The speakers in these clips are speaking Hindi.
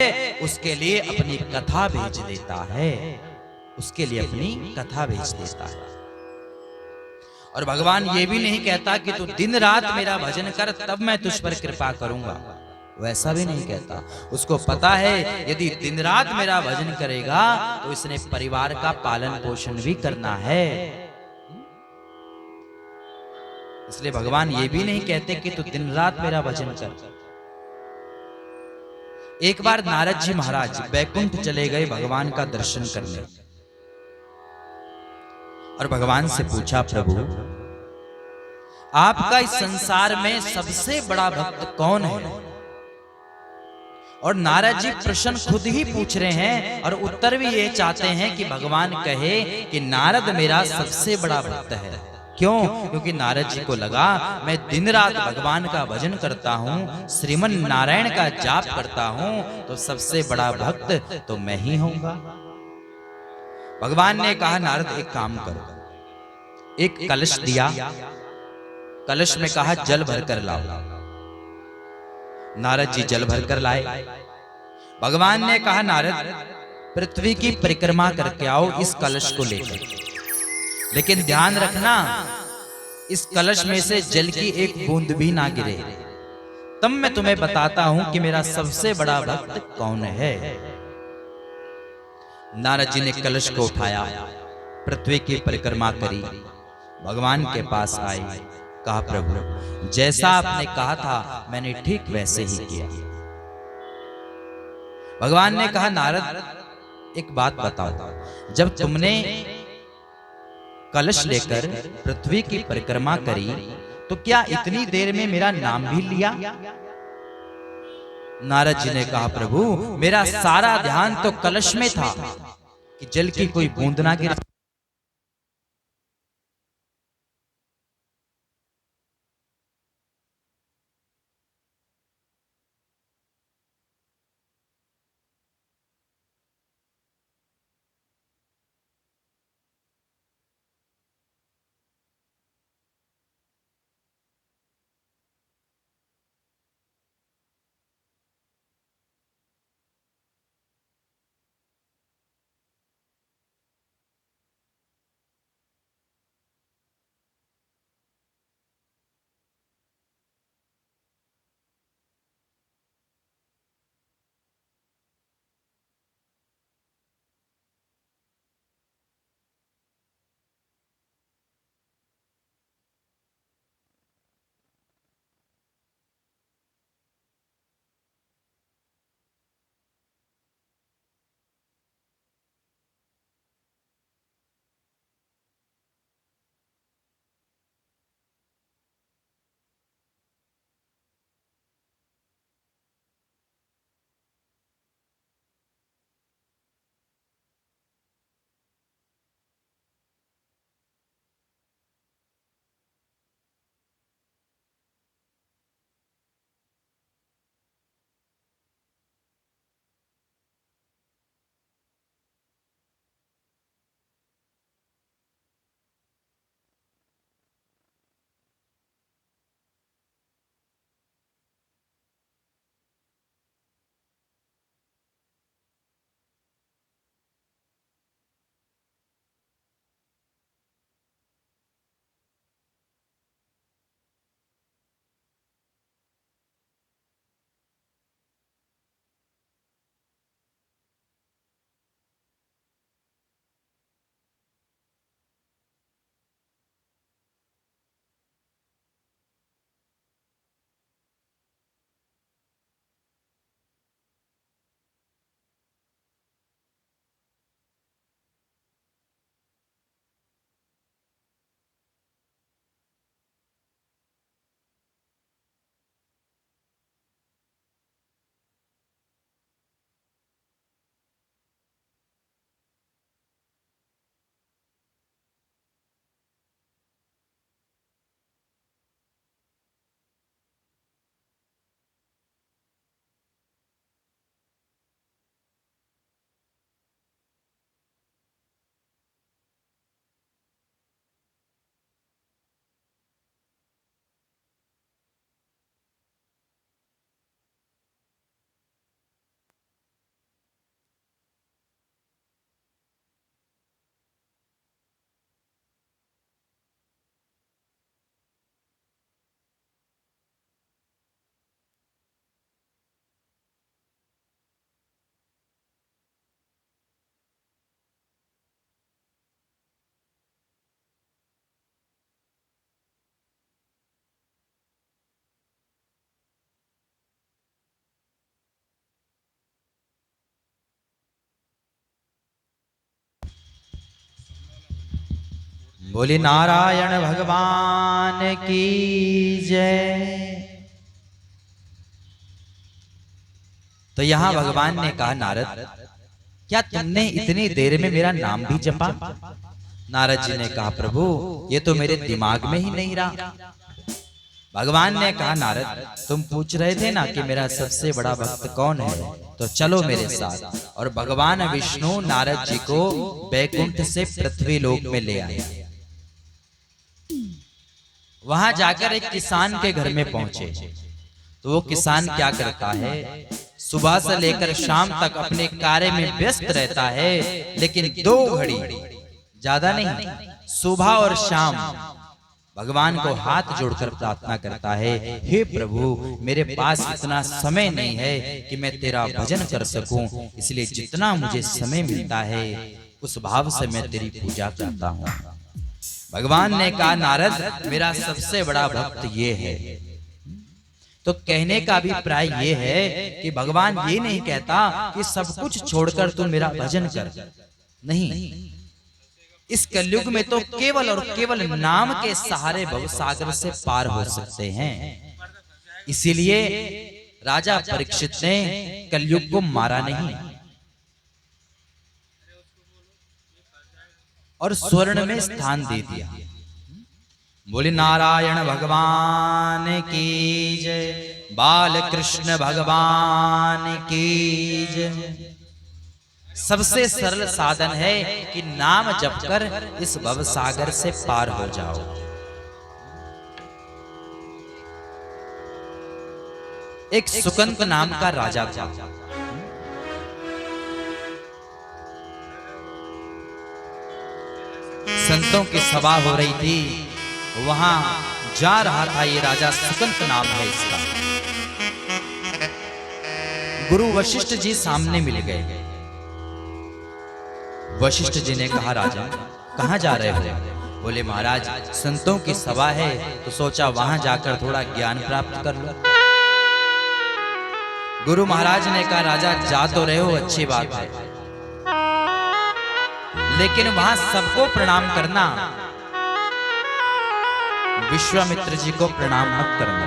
उसके लिए अपनी कथा भेज देता है, उसके लिए अपनी कथा भेज देता है। और भगवान ये भी नहीं कहता कि तू दिन रात मेरा भजन कर तब मैं तुझ पर कृपा करूंगा, वैसा भी नहीं कहता। उसको पता है यदि दिन रात मेरा भजन करेगा तो इसने परिवार का पालन पोषण भी करना है। इसलिए भगवान ये भी नहीं कहते कि तू दिन रात मेरा भजन कर। एक बार नारद जी महाराज बैकुंठ चले गए भगवान का दर्शन करने, और भगवान से पूछा, प्रभु आपका इस संसार में सबसे बड़ा भक्त कौन है? और नारद जी प्रश्न खुद ही पूछ रहे हैं और उत्तर भी ये चाहते हैं कि भगवान कहे कि नारद मेरा सबसे बड़ा भक्त है। क्यों? क्योंकि नारद जी को लगा मैं दिन रात भगवान का भजन करता हूँ, श्रीमन नारायण का जाप करता हूँ, तो सबसे बड़ा भक्त तो मैं ही होऊंगा। भगवान ने कहा, नारद एक काम करो, एक कलश दिया, कलश में कहा जल भरकर लाओ। नारद जी जल भरकर लाए। भगवान ने कहा, नारद पृथ्वी की परिक्रमा करके आओ इस कलश को लेकर, लेकिन ध्यान रखना इस कलश में से जल की एक बूंद भी ना गिरे, तब मैं तुम्हें बताता हूं कि मेरा सबसे बड़ा भक्त कौन है। नारद जी ने कलश को उठाया, पृथ्वी की परिक्रमा करी, भगवान के पास आए, कहा प्रभु जैसा आपने कहा था मैंने ठीक वैसे ही किया। भगवान ने कहा, नारद एक बात बताओ, जब तुमने कलश लेकर पृथ्वी की परिक्रमा करी तो क्या इतनी देर में मेरा नाम भी लिया? नारद जी ने कहा, प्रभु मेरा सारा ध्यान तो कलश में था कि जल की कोई बूंद ना गिरे। बोले नारायण भगवान की जय। तो यहां भगवान ने कहा, नारद क्या तुमने इतनी देर में मेरा नाम भी जपा? नारद जी ने कहा, प्रभु ये तो मेरे दिमाग में ही नहीं रहा। भगवान ने कहा, नारद तुम पूछ रहे थे ना कि मेरा सबसे बड़ा भक्त कौन है, तो चलो मेरे साथ। और भगवान विष्णु नारद जी को बैकुंठ से पृथ्वी लोक में ले आए। वहां जाकर एक किसान के घर में पहुंचे। तो वो किसान क्या करता है, सुबह से लेकर शाम तक अपने कार्य में व्यस्त रहता है, लेकिन 2 घड़ी ज्यादा नहीं, सुबह और शाम भगवान को हाथ जोड़कर प्रार्थना करता है, हे प्रभु मेरे पास इतना समय नहीं है कि मैं तेरा भजन कर सकूं, इसलिए जितना मुझे समय मिलता है उस भाव से मैं तेरी पूजा करता हूं। भगवान ने कहा, नारद मेरा सबसे बड़ा भक्त ये है। तो कहने का अभिप्राय ये है कि भगवान ये नहीं कहता कि सब कुछ छोड़कर तू मेरा भजन कर, नहीं। इस कलयुग में तो केवल और केवल नाम के सहारे भवसागर से पार हो सकते हैं। इसीलिए राजा परीक्षित ने कलयुग को मारा नहीं और स्वर्ण में स्थान दे दिया। बोले नारायण भगवान की जय, बाल कृष्ण भगवान की जय। सबसे सरल साधन है कि नाम जपकर इस भवसागर से पार हो जाओ। एक सुकंत नाम का राजा था। संतों की सभा हो रही थी, वहां जा रहा था ये राजा, सुकंत नाम है इसका। गुरु वशिष्ठ जी सामने मिल गए। वशिष्ठ जी ने कहा, राजा कहां जा रहे हो? बोले महाराज संतों की सभा है तो सोचा वहां जाकर थोड़ा ज्ञान प्राप्त कर लो। गुरु महाराज ने कहा, राजा जा तो रहे हो अच्छी बात है, लेकिन वहां सबको प्रणाम करना, विश्वामित्र जी को प्रणाम मत करना।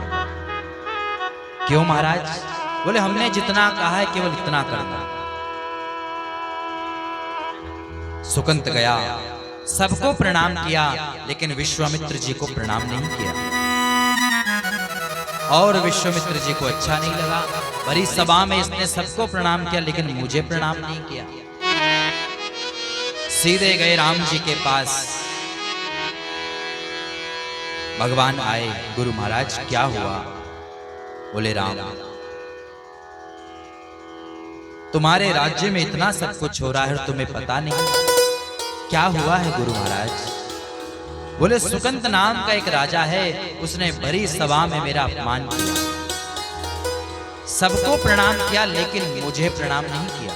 क्यों महाराज? बोले हमने जितना कहा है केवल इतना करना। सुकंत गया, सबको प्रणाम किया, लेकिन विश्वामित्र जी को प्रणाम नहीं किया। और विश्वामित्र जी को अच्छा नहीं लगा, बड़ी सभा में इसने सबको प्रणाम किया लेकिन मुझे प्रणाम नहीं किया। सीधे गए राम जी के पास। भगवान आए, गुरु महाराज क्या हुआ? बोले राम तुम्हारे राज्य में इतना सब कुछ हो रहा है और तुम्हें पता नहीं, क्या हुआ है गुरु महाराज? बोले सुकंत नाम का एक राजा है, उसने बड़ी सभा में मेरा अपमान किया, सबको प्रणाम किया लेकिन मुझे प्रणाम नहीं किया।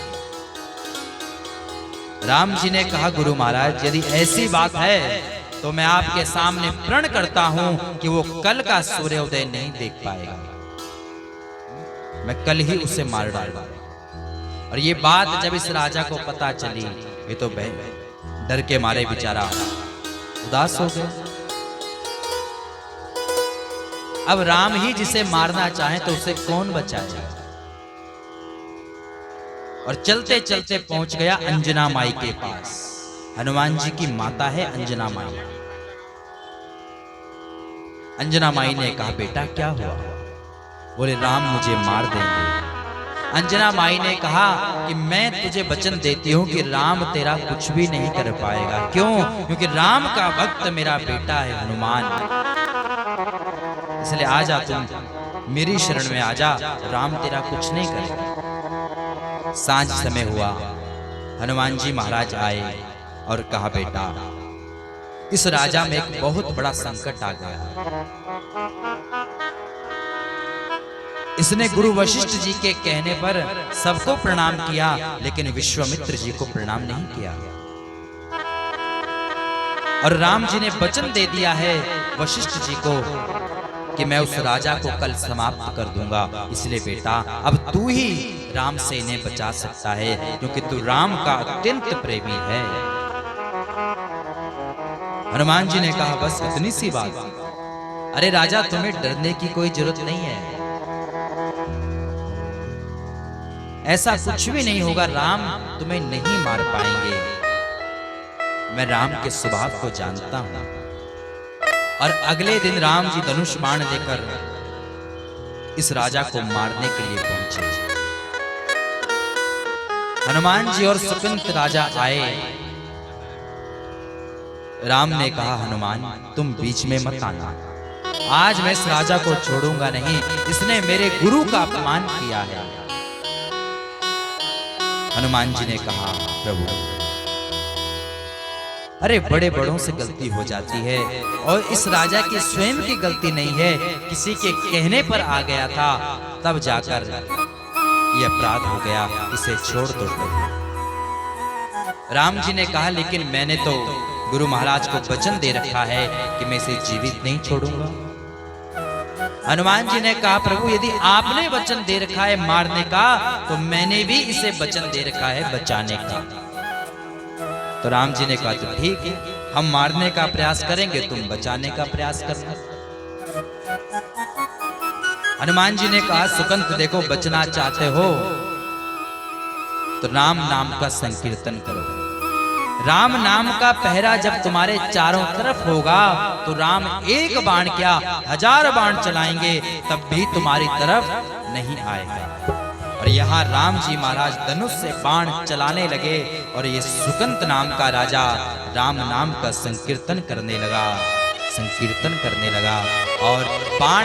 राम जी ने कहा, गुरु महाराज यदि ऐसी बात है तो मैं आपके सामने प्रण करता हूं कि वो कल का सूर्योदय नहीं देख पाएगा, मैं कल ही उसे मार डालूंगा। और ये बात जब इस राजा को पता चली, ये तो डर के मारे बेचारा उदास हो गया। अब राम ही जिसे मारना चाहे तो उसे कौन बचाए? और चलते चलते पहुंच गया अंजना माई के पास। हनुमान जी की माता है अंजना माई। अंजना माई ने कहा, बेटा क्या हुआ? बोले राम मुझे मार देंगे। अंजना माई ने कहा कि मैं तुझे वचन देती हूं कि राम तेरा कुछ भी नहीं कर पाएगा। क्यों? क्योंकि राम का भक्त मेरा बेटा है हनुमान, इसलिए आजा तुम मेरी शरण में आजा, राम तेरा कुछ नहीं करेगा। सांझ समय हुआ, हनुमान जी महाराज आए और कहा, बेटा इस राजा में एक बहुत बड़ा संकट आ गया। इसने गुरु वशिष्ठ जी के कहने पर सबको प्रणाम किया लेकिन विश्वामित्र जी को प्रणाम नहीं किया। और राम जी ने वचन दे दिया है वशिष्ठ जी को कि मैं उस राजा को कल समाप्त कर दूंगा, इसलिए बेटा अब तू ही राम से इन्हें बचा सकता है क्योंकि तू राम का अत्यंत प्रेमी है। हनुमान जी ने कहा बस इतनी सी बात। अरे राजा, तुम्हें डरने की कोई जरूरत नहीं है, ऐसा कुछ भी नहीं होगा, राम तुम्हें नहीं मार पाएंगे। मैं राम के स्वभाव को जानता हूं। और अगले दिन राम जी धनुष बाण लेकर इस राजा को मारने के लिए पहुंचे। हनुमान जी और सुकंत राजा आए। राम ने कहा हनुमान, तुम बीच में मत आना, आज मैं इस राजा को छोड़ूंगा नहीं, इसने मेरे गुरु का अपमान किया है। हनुमान जी ने कहा प्रभु, अरे बड़े बड़ों से गलती हो जाती है, और इस राजा की स्वयं की गलती नहीं है, किसी के कहने पर आ गया था, तब जाकर ये अपराध हो गया, इसे छोड़ दो। राम जी ने कहा लेकिन मैंने तो गुरु महाराज को वचन दे रखा है कि मैं इसे जीवित नहीं छोड़ूंगा। हनुमान जी ने कहा प्रभु, यदि आपने वचन दे रखा है मारने का, तो मैंने भी इसे वचन दे रखा है बचाने का। तो राम जी ने कहा तो ठीक है, हम मारने का प्रयास करेंगे, तुम बचाने का प्रयास करना। हनुमान जी ने कहा सुकंत देखो, बचना चाहते हो तो राम नाम का संकीर्तन करो। राम नाम का पहरा जब तुम्हारे चारों तरफ होगा, तो राम एक बाण क्या 1000 बाण चलाएंगे, तब भी तुम्हारी तरफ नहीं आएगा। और यहाँ राम जी महाराज धनुष से बाण चलाने लगे, और ये सुकंत नाम का राजा राम नाम का संकीर्तन करने लगा। और बाण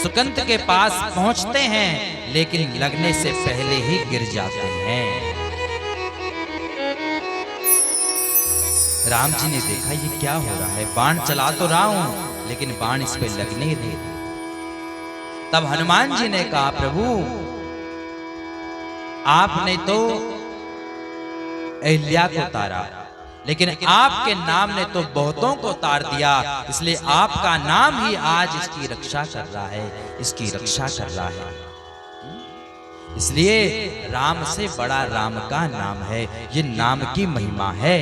सुकंत के पास पहुंचते हैं, लेकिन लगने से पहले ही गिर जाते हैं। राम जी ने देखा ये क्या हो रहा है, बाण चला तो रहा हूं लेकिन बाण इस पे लगने ही नहीं। तब हनुमान जी ने कहा प्रभु, आपने तो अहिल्या को तारा, लेकिन आपके नाम ने तो बहुतों को तार दिया, इसलिए आपका नाम ही आज इसकी रक्षा कर रहा है, इसलिए राम से बड़ा राम का नाम है। ये नाम की महिमा है,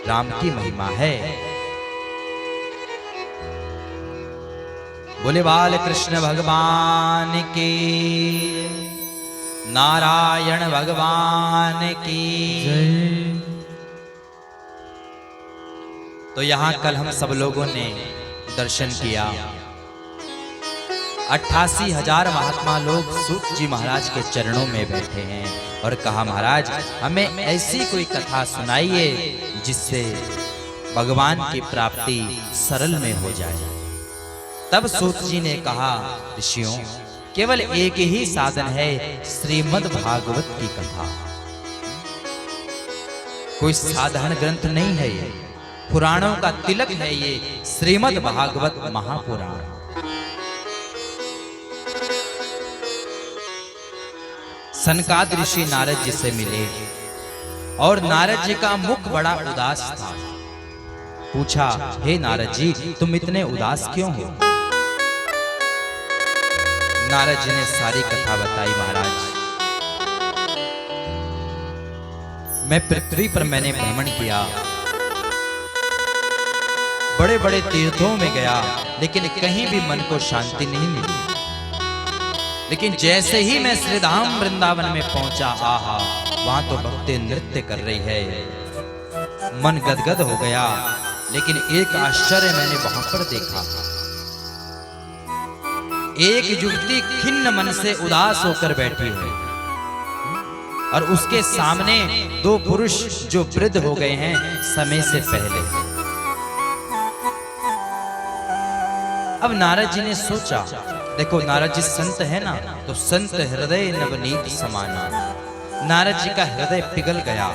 राम की महिमा है। बोले बाल कृष्ण भगवान की, नारायण भगवान की जय। तो यहां कल हम सब लोगों ने दर्शन किया, 88,000 महात्मा लोग सूत जी महाराज के चरणों में बैठे हैं और कहा महाराज हमें ऐसी कोई कथा सुनाइए जिससे भगवान की प्राप्ति सरल में हो जाए। तब सूत जी ने कहा ऋषियों, केवल एक ही साधन है, श्रीमद् भागवत की कथा। कोई साधारण ग्रंथ नहीं है, ये पुराणों का तिलक है, ये श्रीमद् भागवत महापुराण। सनकाद ऋषि नारद जी से मिले और नारद जी का मुख बड़ा उदास था। पूछा, हे नारद जी तुम इतने उदास क्यों हो? नारद जी ने सारी कथा बताई। महाराज, मैं पृथ्वी पर मैंने भ्रमण किया, बड़े बड़े तीर्थों में गया, लेकिन कहीं भी मन को शांति नहीं मिली। लेकिन जैसे ही मैं श्रीधाम वृंदावन में पहुंचा, आहा, वहां तो भक्ति नृत्य कर रही है, मन गदगद हो गया। लेकिन एक आश्चर्य मैंने वहां पर देखा, एक युवती खिन्न मन से उदास होकर बैठी है और उसके सामने दो पुरुष जो वृद्ध हो गए हैं समय से पहले। अब नारद जी ने सोचा, देखो नारद जी संत है ना, तो संत हृदय नवनीत समाना। नारद जी का हृदय पिघल गया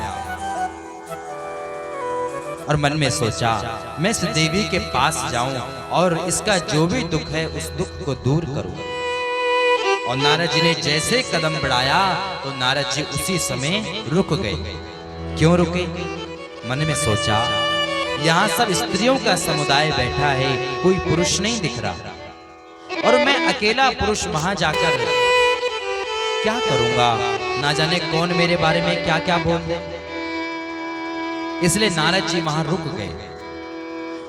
और मन में सोचा, मैं इस देवी के पास जाऊं और इसका जो भी दुख है उस दुख को दूर करूं। और नारद जी ने जैसे कदम बढ़ाया तो नारद जी उसी समय रुक गए। क्यों रुके? मन में सोचा, यहाँ सब स्त्रियों का समुदाय बैठा है, कोई पुरुष नहीं दिख रहा, और मैं अकेला पुरुष वहां जाकर क्या करूंगा? ना जाने कौन मेरे बारे में क्या क्या बोल दे। इसलिए नारद जी वहां रुक गए।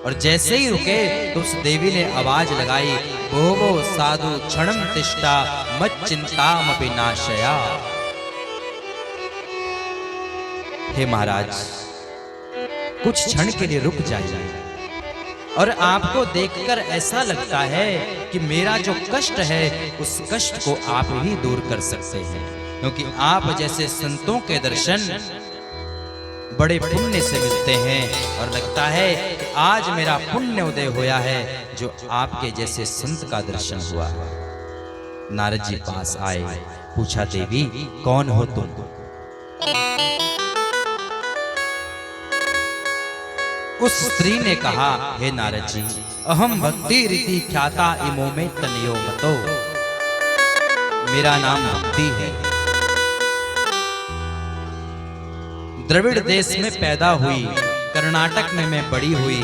और जैसे ही रुके तो उस देवी ने आवाज लगाई, भोवो साधु क्षणम तिष्ठा मत चिंतामपि नाशया। हे महाराज, कुछ क्षण के लिए रुक जाइए। और आपको देखकर ऐसा लगता है कि मेरा जो कष्ट है उस कष्ट को आप ही दूर कर सकते हैं, क्योंकि आप जैसे संतों के दर्शन बड़े पुण्य से मिलते हैं। और लगता है कि आज मेरा पुण्य उदय हुआ है जो आपके जैसे संत का दर्शन हुआ। नारद जी पास आए, पूछा, देवी कौन हो तुम? उस स्त्री ने कहा, हे नारद जी, अहम भक्ति रीति ख्याता इमो में तनयो मतो। मेरा नाम भक्ति है। द्रविड़ देश में पैदा हुई, कर्नाटक में मैं बड़ी हुई।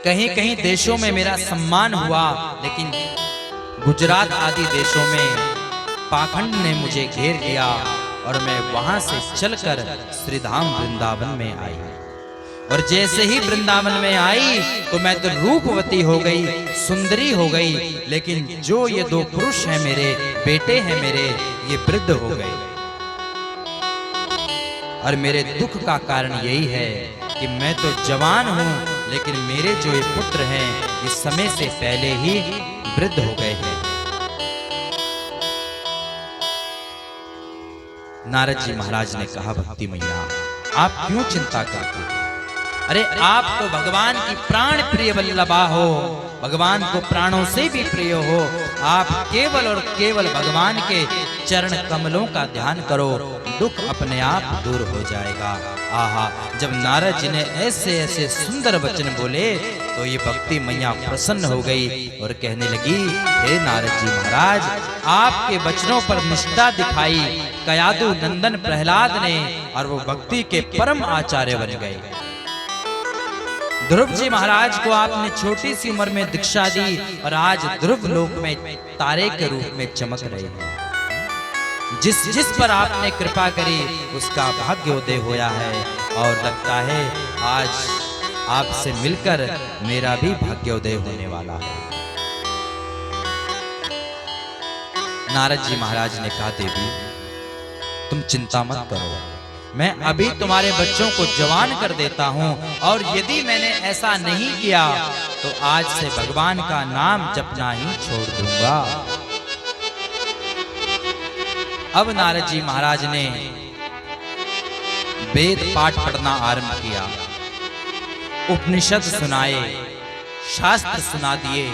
कहीं कहीं देशों में मेरा सम्मान हुआ, लेकिन गुजरात आदि देशों में पाखंड ने मुझे घेर लिया और मैं वहां से चलकर श्रीधाम वृंदावन में आई। और जैसे ही वृंदावन में आई तो मैं तो रूपवती हो गई, सुंदरी हो गई, लेकिन जो ये दो पुरुष हैं, मेरे बेटे हैं मेरे, ये वृद्ध हो गए। और मेरे दुख का कारण यही है कि मैं तो जवान हूं, लेकिन मेरे जो ये पुत्र हैं ये समय से पहले ही वृद्ध हो गए हैं। नारद जी महाराज ने कहा, भक्ति मैया आप क्यों चिंता करते हैं? अरे आप तो भगवान की प्राण प्रिय वल्लभा हो, भगवान को प्राणों से भी प्रिय हो। आप केवल और केवल भगवान के चरण कमलों का ध्यान करो, दुख अपने आप दूर हो जाएगा। आहा, जब नारद जी ने ऐसे ऐसे सुंदर वचन बोले तो ये भक्ति मैया प्रसन्न हो गई और कहने लगी, हे नारद जी महाराज, आपके वचनों पर निष्ठा दिखाई कयादु नंदन प्रहलाद ने, और वो भक्ति के परम आचार्य बन गए। ध्रुव जी महाराज को आपने छोटी सी उम्र में दीक्षा दी और आज ध्रुव लोक में तारे के रूप में चमक रहे हैं। जिस जिस पर आपने कृपा करी उसका भाग्योदय होया है, और लगता है आज आपसे मिलकर मेरा भी भाग्योदय होने वाला है। नारद जी महाराज ने कहा, देवी तुम चिंता मत करो, मैं अभी तुम्हारे बच्चों को जवान कर देता हूं, और यदि मैंने ऐसा नहीं किया तो आज से भगवान का नाम जपना ही छोड़ दूंगा। अब नारद जी महाराज ने वेद पाठ पढ़ना आरंभ किया, उपनिषद सुनाए, शास्त्र सुना दिए,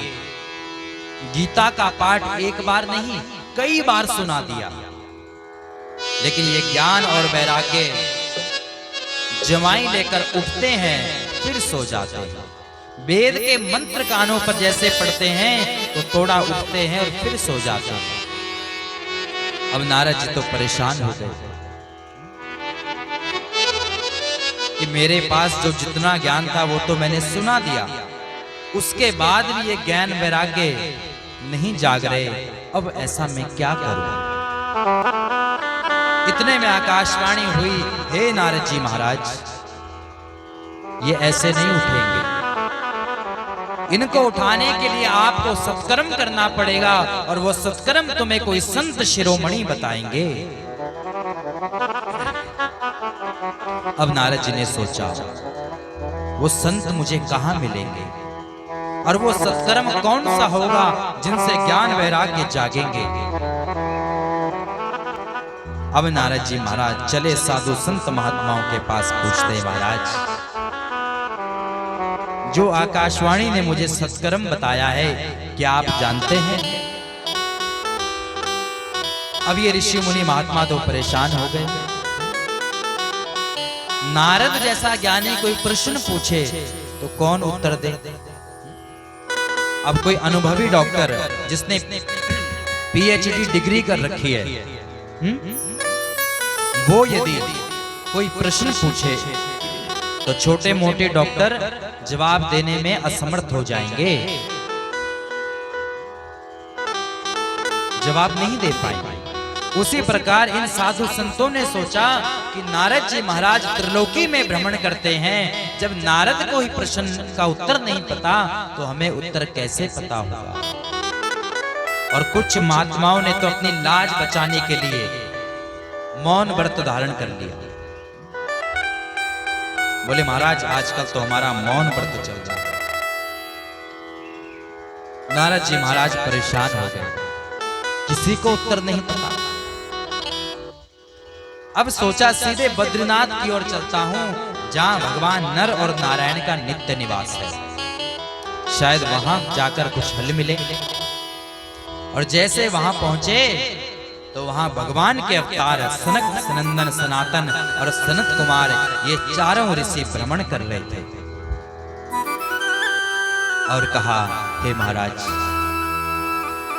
गीता का पाठ एक बार नहीं कई बार सुना दिया। लेकिन ये ज्ञान और वैराग्य जमाई लेकर उठते हैं फिर सो जाते हैं। वेद के मंत्र कानों पर जैसे पढ़ते हैं तो थोड़ा उठते हैं और फिर सो जाते हैं। अब नारद जी तो परेशान हो गए कि मेरे पास जो जितना ज्ञान था वो तो मैंने सुना दिया, उसके बाद भी ये ज्ञान वैराग्य नहीं जाग रहे, अब ऐसा मैं क्या करूं? इतने में आकाशवाणी हुई, हे नारद जी महाराज, ये ऐसे नहीं उठेंगे, इनको उठाने के लिए आपको सत्कर्म करना पड़ेगा, और वो सत्कर्म तुम्हें कोई संत शिरोमणि बताएंगे। अब नारद जी ने सोचा, वो संत मुझे कहां मिलेंगे, और वो सत्कर्म कौन सा होगा जिनसे ज्ञान वैराग्य जागेंगे। अब नारद जी महाराज चले साधु संत महात्माओं के पास, पूछते, महाराज जो आकाशवाणी ने मुझे सत्कर्म बताया है क्या आप जानते हैं? अब ये ऋषि मुनि महात्मा तो परेशान हो गए। नारद जैसा ज्ञानी कोई प्रश्न पूछे तो कौन उत्तर दे? अब कोई अनुभवी डॉक्टर जिसने पीएचडी डिग्री कर रखी है, वो यदि कोई प्रश्न पूछे तो छोटे मोटे डॉक्टर जवाब देने में असमर्थ हो जाएंगे, जवाब नहीं दे पाएंगे। उसी प्रकार इन साधु संतों ने सोचा कि नारद जी महाराज त्रिलोकी में भ्रमण करते हैं, जब नारद को ही प्रश्न का उत्तर नहीं पता तो हमें उत्तर कैसे पता होगा। और कुछ महात्माओं ने तो अपनी लाज बचाने के लिए मौन व्रत धारण कर लिया। बोले महाराज आजकल तो हमारा मौन व्रत चल रहा है। नारद जी महाराज परेशान हो गए, किसी को उत्तर नहीं पता। अब सोचा सीधे बद्रीनाथ की ओर चलता हूं, जहां भगवान नर और नारायण का नित्य निवास है, शायद वहां जाकर कुछ हल मिले। और जैसे वहां पहुंचे तो वहां भगवान के अवतार सनक सनंदन सनातन और सनत कुमार ये चारों ऋषि भ्रमण कर रहे थे। और कहा, हे महाराज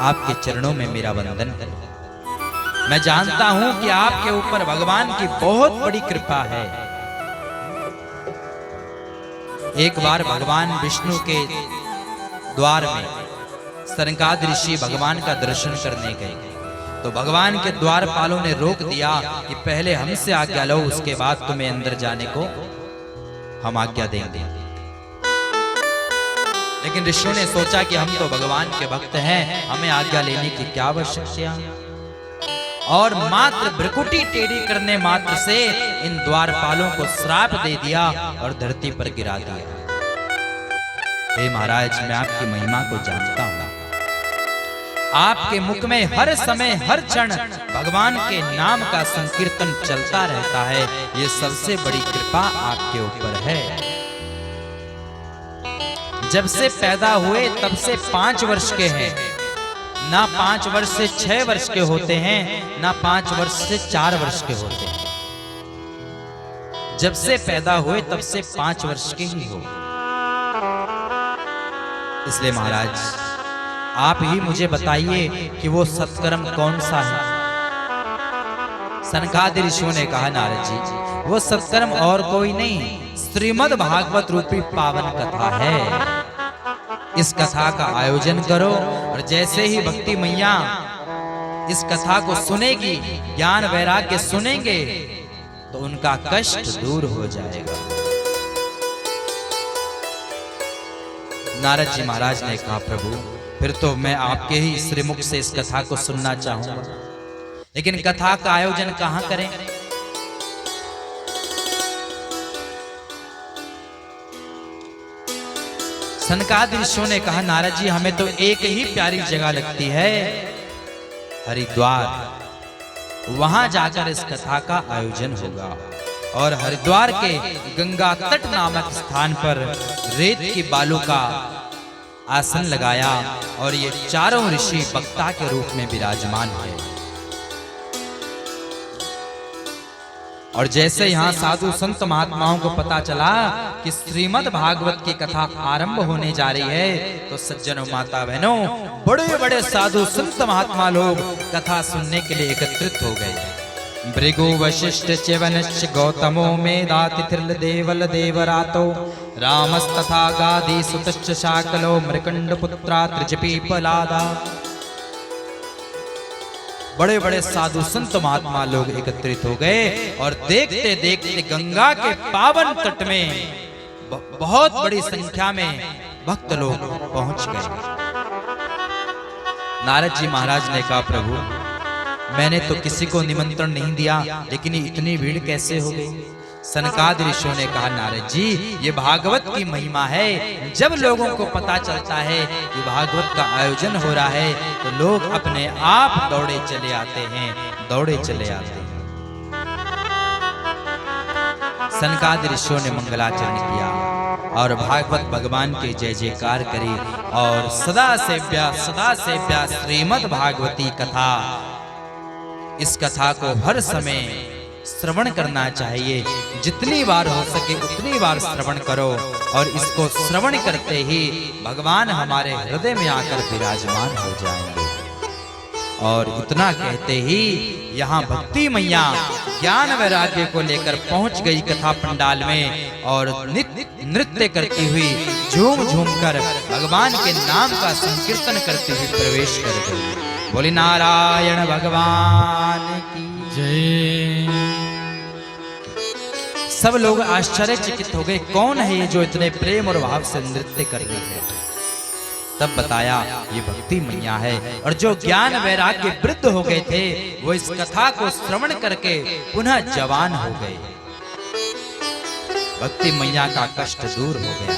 आपके चरणों में मेरा वंदन करो। मैं जानता हूं कि आपके ऊपर भगवान की बहुत बड़ी कृपा है। एक बार भगवान विष्णु के द्वार में सनकादि ऋषि भगवान का दर्शन करने गए, तो भगवान के द्वारपालों ने रोक दिया कि पहले हमसे आज्ञा लो, उसके बाद तुम्हें अंदर जाने को हम आज्ञा देंगे। लेकिन ऋषियों ने सोचा कि हम तो भगवान के भक्त हैं, हमें आज्ञा लेने की क्या आवश्यकता, और मात्र भ्रुकुटी टेढ़ी करने मात्र से इन द्वारपालों को श्राप दे दिया और धरती पर गिरा दिया। हे महाराज मैं आपकी महिमा को जानता हूं, आपके मुख में हर समय हर क्षण भगवान के नाम का संकीर्तन चलता रहता है, ये सबसे बड़ी कृपा आपके ऊपर है। जब से पैदा हुए तब से 5 वर्ष के हैं, ना 5 वर्ष से 6 वर्ष के होते हैं, ना 5 वर्ष से 4 वर्ष के होते हैं। जब से पैदा हुए तब से 5 वर्ष के ही हो। इसलिए महाराज आप ही मुझे बताइए कि वो सत्कर्म कौन सा है। सनकादि ऋषियों ने कहा, नारद जी वो सत्कर्म और कोई नहीं, श्रीमद् भागवत रूपी पावन कथा है। इस कथा का आयोजन करो, और जैसे ही भक्ति मैया इस कथा को सुनेगी, ज्ञान वैराग्य सुनेंगे, तो उनका कष्ट दूर हो जाएगा। नारद जी महाराज ने कहा, प्रभु फिर तो मैं आपके ही श्रीमुख से इस कथा को सुनना चाहूंगा, लेकिन कथा का आयोजन कहां करें। सनकादि ऋषियों ने कहा, नारद जी हमें तो एक ही प्यारी जगह लगती है, हरिद्वार। वहां जाकर इस कथा का आयोजन होगा, और हरिद्वार के गंगा तट नामक स्थान पर रेत की बालू का आसन लगाया, और ये चारों ऋषि वक्ता के रूप में विराजमान है। और जैसे यहाँ साधु संत महात्माओं को पता चला कि श्रीमद् भागवत की कथा आरंभ होने जा रही है, तो सज्जनों माता बहनों बड़े बड़े साधु संत महात्मा लोग कथा सुनने के लिए एकत्रित हो गए। भृगु वशिष्ठ च्यवनश्च गौतमो मेधातिथिर्ल देवल देवरातो रामस्तथा गादी सुतश्च शाकलो मृकंड पुत्रा त्रिजपीपलादा। बड़े बड़े साधु संत महात्मा लोग एकत्रित हो गए, और देखते देखते गंगा के पावन तट में बहुत बड़ी संख्या में भक्त लोग पहुंच गए। नारद जी महाराज ने कहा, प्रभु मैंने तो किसी को निमंत्रण नहीं दिया, लेकिन इतनी भीड़ कैसे हो गई। सनकादि ऋषियों ने कहा, नारद जी ये भागवत की महिमा है। जब लोगों को पता चलता है कि भागवत का आयोजन हो रहा है, तो लोग अपने आप दौड़े चले आते हैं, दौड़े चले आते हैं। सनकादि ऋषियों ने मंगलाचरण किया और भागवत भगवान के जय जयकार करी, और सदा सेव्या श्रीमद् भागवती कथा, इस कथा को हर समय श्रवण करना चाहिए। जितनी बार हो सके उतनी बार श्रवण करो, और इसको श्रवण करते ही भगवान हमारे हृदय में आकर विराजमान हो जाएंगे। और इतना कहते ही यहाँ भक्ति मैया ज्ञान वैराग्य को लेकर पहुंच गई कथा पंडाल में, और नृत्य करती हुई झूम झूम कर भगवान के नाम का संकीर्तन करती हुई प्रवेश कर गई। बोली नारायण भगवान की जय। सब लोग आश्चर्यचकित हो गए, कौन है ये जो इतने प्रेम और भाव से नृत्य कर रही है। तब बताया ये भक्ति मैया है, और जो ज्ञान वैराग्य वृद्ध हो गए थे वो इस कथा को श्रवण करके पुनः जवान हो गए। भक्ति मैया का कष्ट दूर हो गया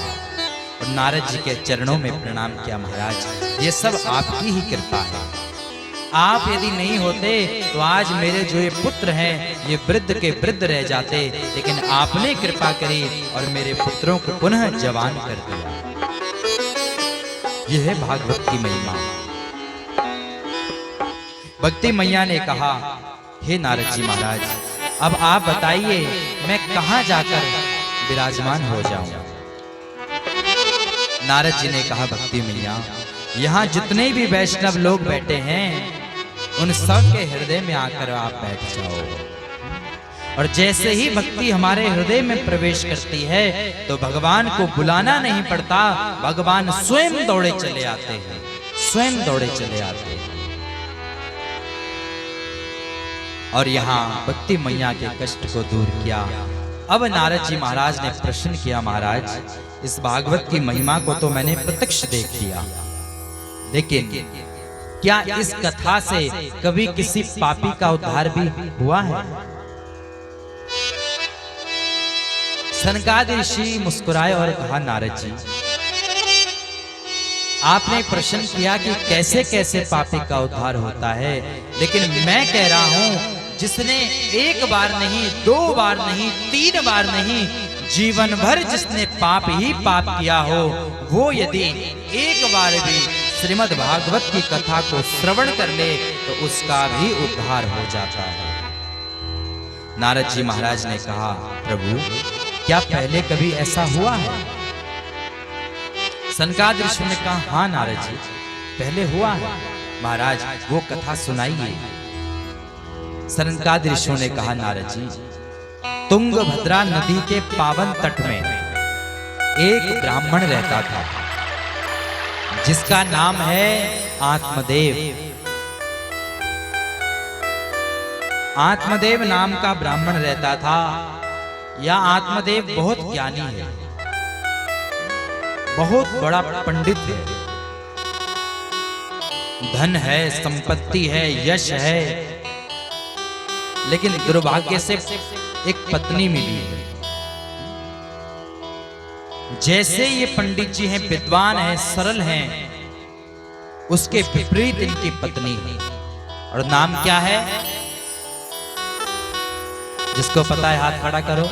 और नारद जी के चरणों में प्रणाम किया। महाराज, ये सब आपकी ही कृपा है। आप यदि नहीं होते तो आज मेरे जो ये पुत्र हैं ये वृद्ध के वृद्ध रह जाते, लेकिन आपने कृपा करी और मेरे पुत्रों को पुनः जवान कर दिया। यह है भागवत की महिमा। भक्ति मैया ने कहा, हे नारद जी महाराज, अब आप बताइए मैं कहां जाकर विराजमान हो जाऊं। नारद जी ने कहा, भक्ति मैया, यहाँ जितने भी वैष्णव लोग बैठे हैं उन सब के हृदय में आकर आप बैठ जाओ। और जैसे ही भक्ति हमारे हृदय में प्रवेश करती है तो भगवान को बुलाना नहीं पड़ता, भगवान स्वयं दौड़े चले आते हैं, स्वयं दौड़े चले आते हैं। और यहाँ भक्ति मैया के कष्ट को दूर किया। अब नारद जी महाराज ने प्रश्न किया, महाराज इस भागवत की महिमा को तो मैंने प्रत्यक्ष देख लिया, लेकिन क्या इस कथा से कभी किसी पापी का उद्धार भी हुआ है? सनकादिक ऋषि मुस्कुराए और कहा, नारद जी आपने प्रश्न किया कि कैसे कैसे पापी का उद्धार होता है, लेकिन मैं कह रहा हूं जिसने एक बार नहीं, दो बार नहीं, तीन बार नहीं, जीवन भर जिसने पाप ही पाप किया हो, वो यदि एक बार भी श्रीमद् भागवत की कथा को श्रवण कर ले तो उसका भी उद्धार हो जाता है। नारद जी महाराज ने कहा, प्रभु क्या पहले कभी ऐसा हुआ है? सनकादिक ऋषि ने कहा, हाँ नारद जी पहले हुआ है। महाराज वो कथा सुनाइए। सनकादिक ऋषि ने कहा, नारद जी तुंगभद्रा नदी के पावन तट में एक ब्राह्मण रहता था जिसका नाम है आत्मदेव। आत्मदेव नाम का ब्राह्मण रहता था। यह आत्मदेव बहुत ज्ञानी है, बहुत बड़ा पंडित है, धन है, संपत्ति है, यश है, लेकिन दुर्भाग्य से एक पत्नी मिली है। जैसे ये पंडित जी हैं, विद्वान हैं, सरल हैं, उसके विपरीत इनकी पत्नी है। और नाम क्या है? जिसको पता है हाथ खड़ा करो।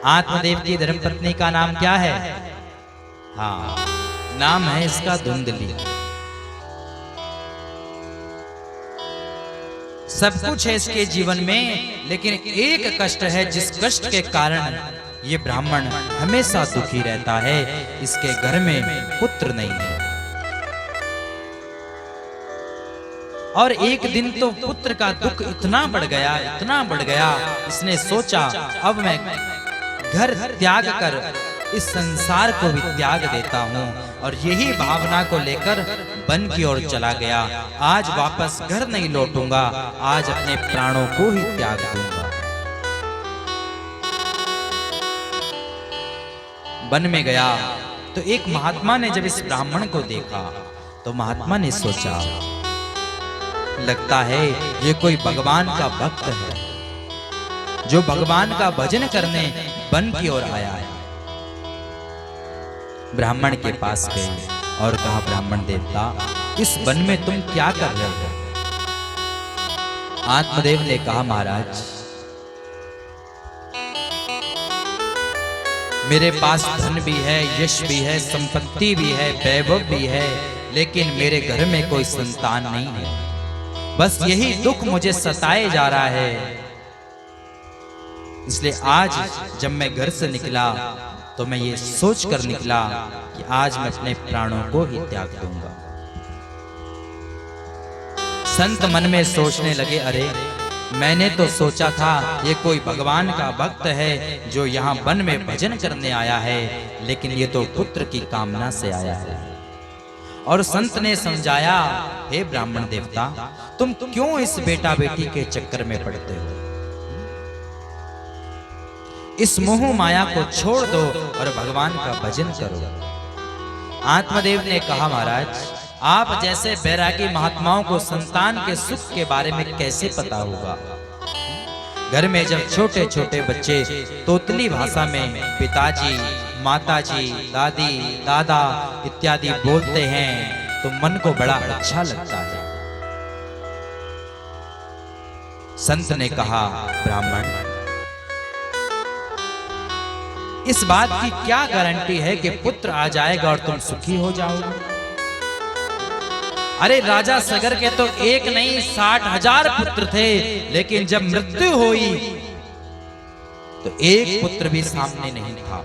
आत्मदेव की धर्मपत्नी का नाम क्या है? हाँ, नाम है इसका धुंधली। सब कुछ है इसके जीवन में, लेकिन एक कष्ट है, जिस कष्ट के कारण ये ब्राह्मण हमेशा दुखी रहता है। इसके घर में पुत्र नहीं है। और एक दिन तो पुत्र का दुख इतना बढ़ गया, इतना बढ़ गया, इसने सोचा अब मैं घर त्याग कर इस संसार को भी त्याग देता हूँ। और यही भावना को लेकर वन की ओर चला गया। आज वापस घर नहीं लौटूंगा, आज अपने प्राणों को ही त्याग दूंगा। वन में गया तो एक महात्मा ने जब इस ब्राह्मण को देखा तो महात्मा ने सोचा, लगता है ये कोई भगवान का भक्त है जो भगवान का भजन करने वन की ओर आया है। ब्राह्मण के पास गए और कहा, ब्राह्मण देवता इस वन में तुम क्या कर रहे हो? आत्मदेव ने कहा, महाराज मेरे पास धन भी है, यश भी है, संपत्ति भी है, वैभव भी है, लेकिन मेरे घर में कोई संतान नहीं है। बस यही दुख मुझे सताए जा रहा है। इसलिए आज जब मैं घर से निकला तो मैं ये सोच कर निकला कि आज मैं अपने प्राणों को ही त्याग दूंगा। संत मन में सोचने लगे, अरे मैंने तो सोचा था ये कोई भगवान का भक्त है जो यहाँ वन में भजन करने आया है, लेकिन ये तो पुत्र की कामना से आया है। और संत ने समझाया, हे ब्राह्मण देवता, तुम क्यों इस बेटा बेटी के चक्कर में पड़ते हो? इस मोह माया को छोड़ दो और भगवान का भजन करो। आत्मदेव ने कहा, महाराज, आप जैसे बैरागी महात्माओं को संतान के सुख के बारे में कैसे पता होगा? घर में जब छोटे छोटे बच्चे तोतली भाषा में पिताजी, माताजी, दादी, दादा इत्यादि बोलते हैं तो मन को बड़ा अच्छा लगता है। संत ने कहा, ब्राह्मण, इस बात की क्या गारंटी है कि पुत्र आ जाएगा और तुम सुखी हो जाओगे? अरे राजा सगर के तो एक नहीं 60,000 पुत्र थे, लेकिन जब मृत्यु हुई तो एक पुत्र भी सामने नहीं था।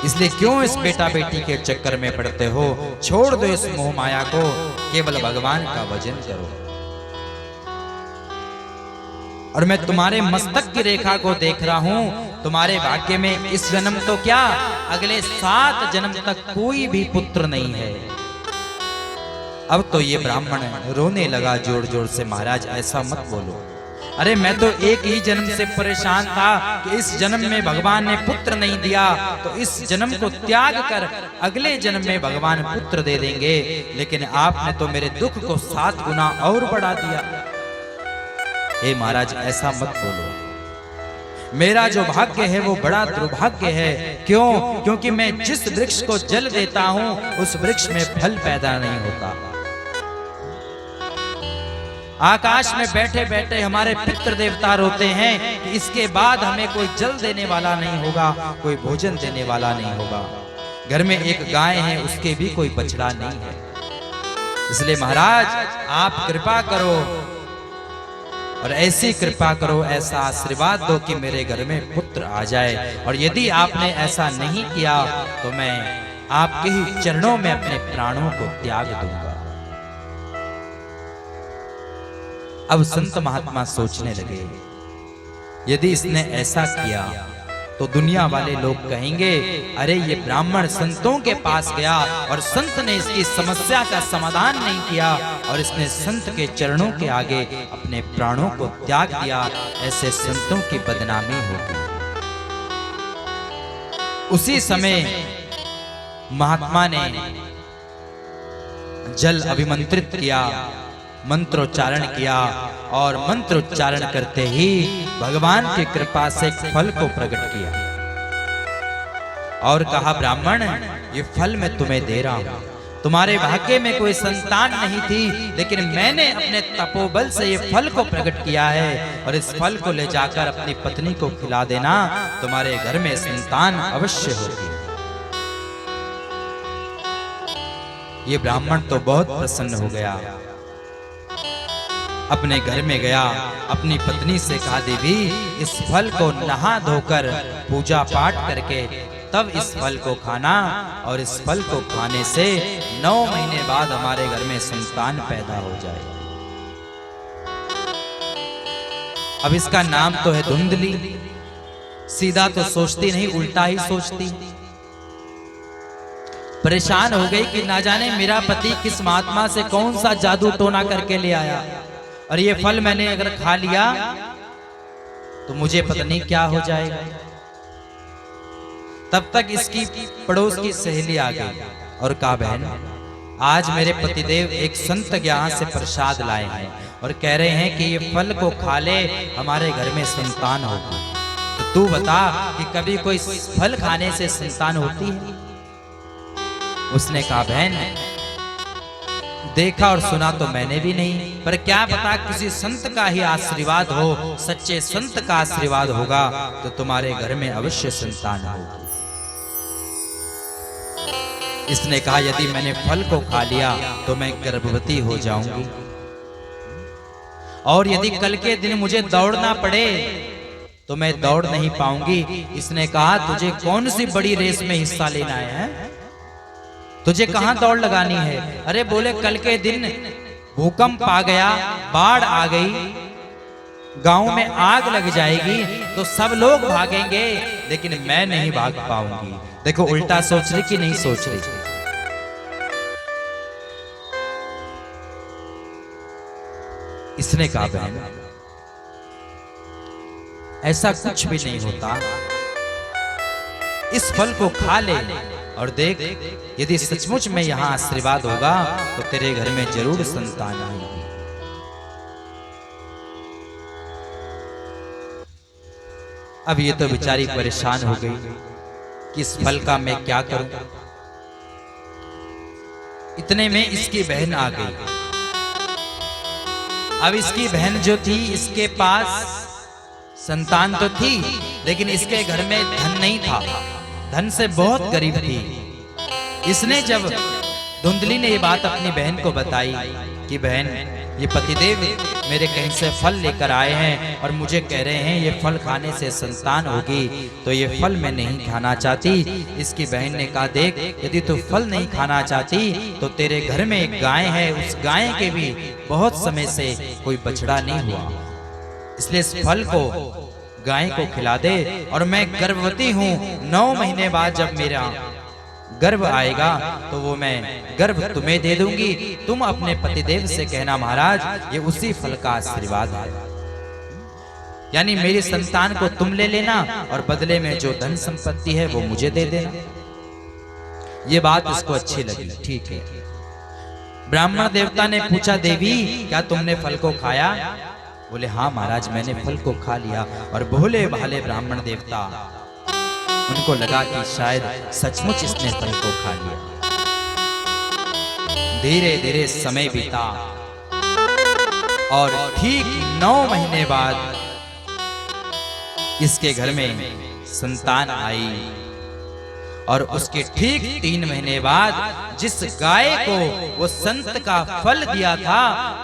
इसलिए क्यों इस बेटा बेटी के चक्कर में पड़ते हो? छोड़ दो इस मोह माया को, केवल भगवान का भजन करो। और मैं तुम्हारे मस्तक की रेखा को देख रहा हूं, तुम्हारे भाग्य में इस जन्म तो क्या, अगले 7 जन्म तक कोई भी पुत्र नहीं है। अब तो ये ब्राह्मण रोने लगा जोर जोर से, महाराज ऐसा मत बोलो। अरे मैं तो एक ही जन्म से परेशान था कि इस जन्म में भगवान ने पुत्र नहीं दिया, तो इस जन्म को त्याग कर अगले जन्म में भगवान पुत्र दे देंगे, लेकिन आपने तो मेरे दुख को 7 गुना और बढ़ा दिया। हे महाराज ऐसा मत बोलो, मेरा जो भाग्य है वो बड़ा दुर्भाग्य है। क्यों? क्योंकि मैं जिस वृक्ष को जल देता हूं उस वृक्ष में फल पैदा नहीं होता। आकाश में बैठे बैठे हमारे पितृ देवता रोते हैं कि इसके बाद हमें कोई जल देने वाला नहीं होगा, कोई भोजन देने वाला नहीं होगा। घर में एक गाय है, उसके भी कोई बछड़ा नहीं है। इसलिए महाराज आप कृपा करो और ऐसी कृपा करो, ऐसा आशीर्वाद दो कि मेरे घर में पुत्र आ जाए। और यदि आपने ऐसा नहीं किया तो मैं आपके ही चरणों में अपने प्राणों को त्याग दूंगा। अब संत महात्मा सोचने लगे, यदि इसने ऐसा किया तो दुनिया वाले लोग कहेंगे, अरे ये ब्राह्मण संतों के पास गया और संत ने इसकी समस्या का समाधान नहीं किया और इसने संत के चरणों के आगे अपने प्राणों को त्याग दिया। ऐसे संतों की बदनामी होगी। उसी समय महात्मा ने जल अभिमंत्रित किया, मंत्रोच्चारण किया और मंत्रोच्चारण करते ही भगवान की कृपा से फल को प्रकट किया और कहा, ब्राह्मण ये फल मैं तुम्हें दे रहा हूं। तुम्हारे भाग्य में कोई संतान नहीं थी, लेकिन मैंने अपने तपोबल से ये फल को प्रकट किया है और इस फल को ले जाकर अपनी पत्नी को खिला देना, तुम्हारे घर में संतान अवश्य होगी। ये ब्राह्मण तो बहुत प्रसन्न हो गया, अपने घर में गया, अपनी पत्नी से कहा, देवी इस फल को नहा धोकर पूजा पाठ करके तब इस फल को खाना, और इस फल को खाने से 9 महीने बाद हमारे घर में संतान पैदा हो जाए। अब इसका नाम तो है धुंधली, सीधा तो सोचती नहीं, उल्टा ही सोचती। परेशान हो गई कि ना जाने मेरा पति किस महात्मा से कौन सा जादू टोना करके ले आया, और ये फल मैंने अगर खा लिया तो मुझे पता नहीं क्या हो जाएगा। तब तक इसकी पड़ोस की सहेली आ गई और कहा, बहन आज मेरे पतिदेव एक संत के यहाँ से प्रसाद लाए हैं और कह रहे हैं कि ये फल को खा ले, हमारे घर में संतान होगी। तो तू बता कि कभी कोई फल खाने से संतान होती है? उसने कहा, बहन देखा और सुना तो मैंने भी नहीं, पर क्या पता किसी संत का ही आशीर्वाद हो, सच्चे संत का आशीर्वाद होगा तो तुम्हारे घर में अवश्य संतान होगी। इसने कहा, यदि मैंने फल को खा लिया तो मैं गर्भवती हो जाऊंगी, और यदि कल के दिन मुझे दौड़ना पड़े तो मैं दौड़ नहीं पाऊंगी। इसने कहा, तुझे कौन सी बड़ी रेस में हिस्सा लेना है? तुझे कहां दौड़ लगानी है? अरे बोले, कल के दिन भूकंप आ गया, बाढ़ आ गई, गांव में आग लग जाएगी तो सब लोग भागेंगे, लेकिन मैं नहीं भाग पाऊंगी। देखो उल्टा सोच रही कि नहीं सोच रही। इसने कहा बहन ऐसा कुछ भी नहीं होता, इस फल को खा ले और देख, यदि सचमुच में यहाँ आशीर्वाद होगा तो तेरे घर में जरूर संतान आएगी। अब ये तो बेचारी परेशान हो गई कि इस फल का मैं क्या करूं। इतने में इसकी बहन आ गई। अब इसकी बहन जो थी, इसके पास संतान तो थी, लेकिन इसके घर में धन नहीं था, धन से बहुत गरीब थी। इसने जब धुंधली ने ये बात अपनी बहन को बताई कि बहन ये पतिदेव मेरे कहीं से फल लेकर आए हैं और मुझे कह रहे हैं ये फल खाने से संतान होगी, तो ये फल मैं नहीं खाना चाहती। इसकी बहन ने कहा देख, यदि तू फल नहीं खाना चाहती तो तेरे घर में एक गाय है, उस गाय के भी बहुत समय से कोई बछड़ा नहीं हुआ, इसलिए इस फल को गाय को खिला दे। और मैं गर्भवती हूँ, 9 महीने बाद जब मेरा गर्भ आएगा तो वो मैं गर्भ तुम्हें दे दूंगी। तुम अपने पतिदेव से कहना महाराज ये उसी फल का आशीर्वाद है, यानी मेरी संतान को तुम ले लेना और बदले में जो धन संपत्ति है वो मुझे दे देना। ये बात इसको अच्छी लगी, ठीक है। ब्राह्मण देवता ने पूछा देवी क्या तुमने फल को खाया? बोले हाँ महाराज मैंने फल को खा लिया। और भोले भाले ब्राह्मण देवता, उनको लगा कि शायद सचमुच इसने फल को खा लिया। धीरे धीरे समय बीता और ठीक 9 महीने बाद इसके घर में संतान आई। और उसके ठीक 3 महीने बाद जिस गाय को वो संत का फल दिया था,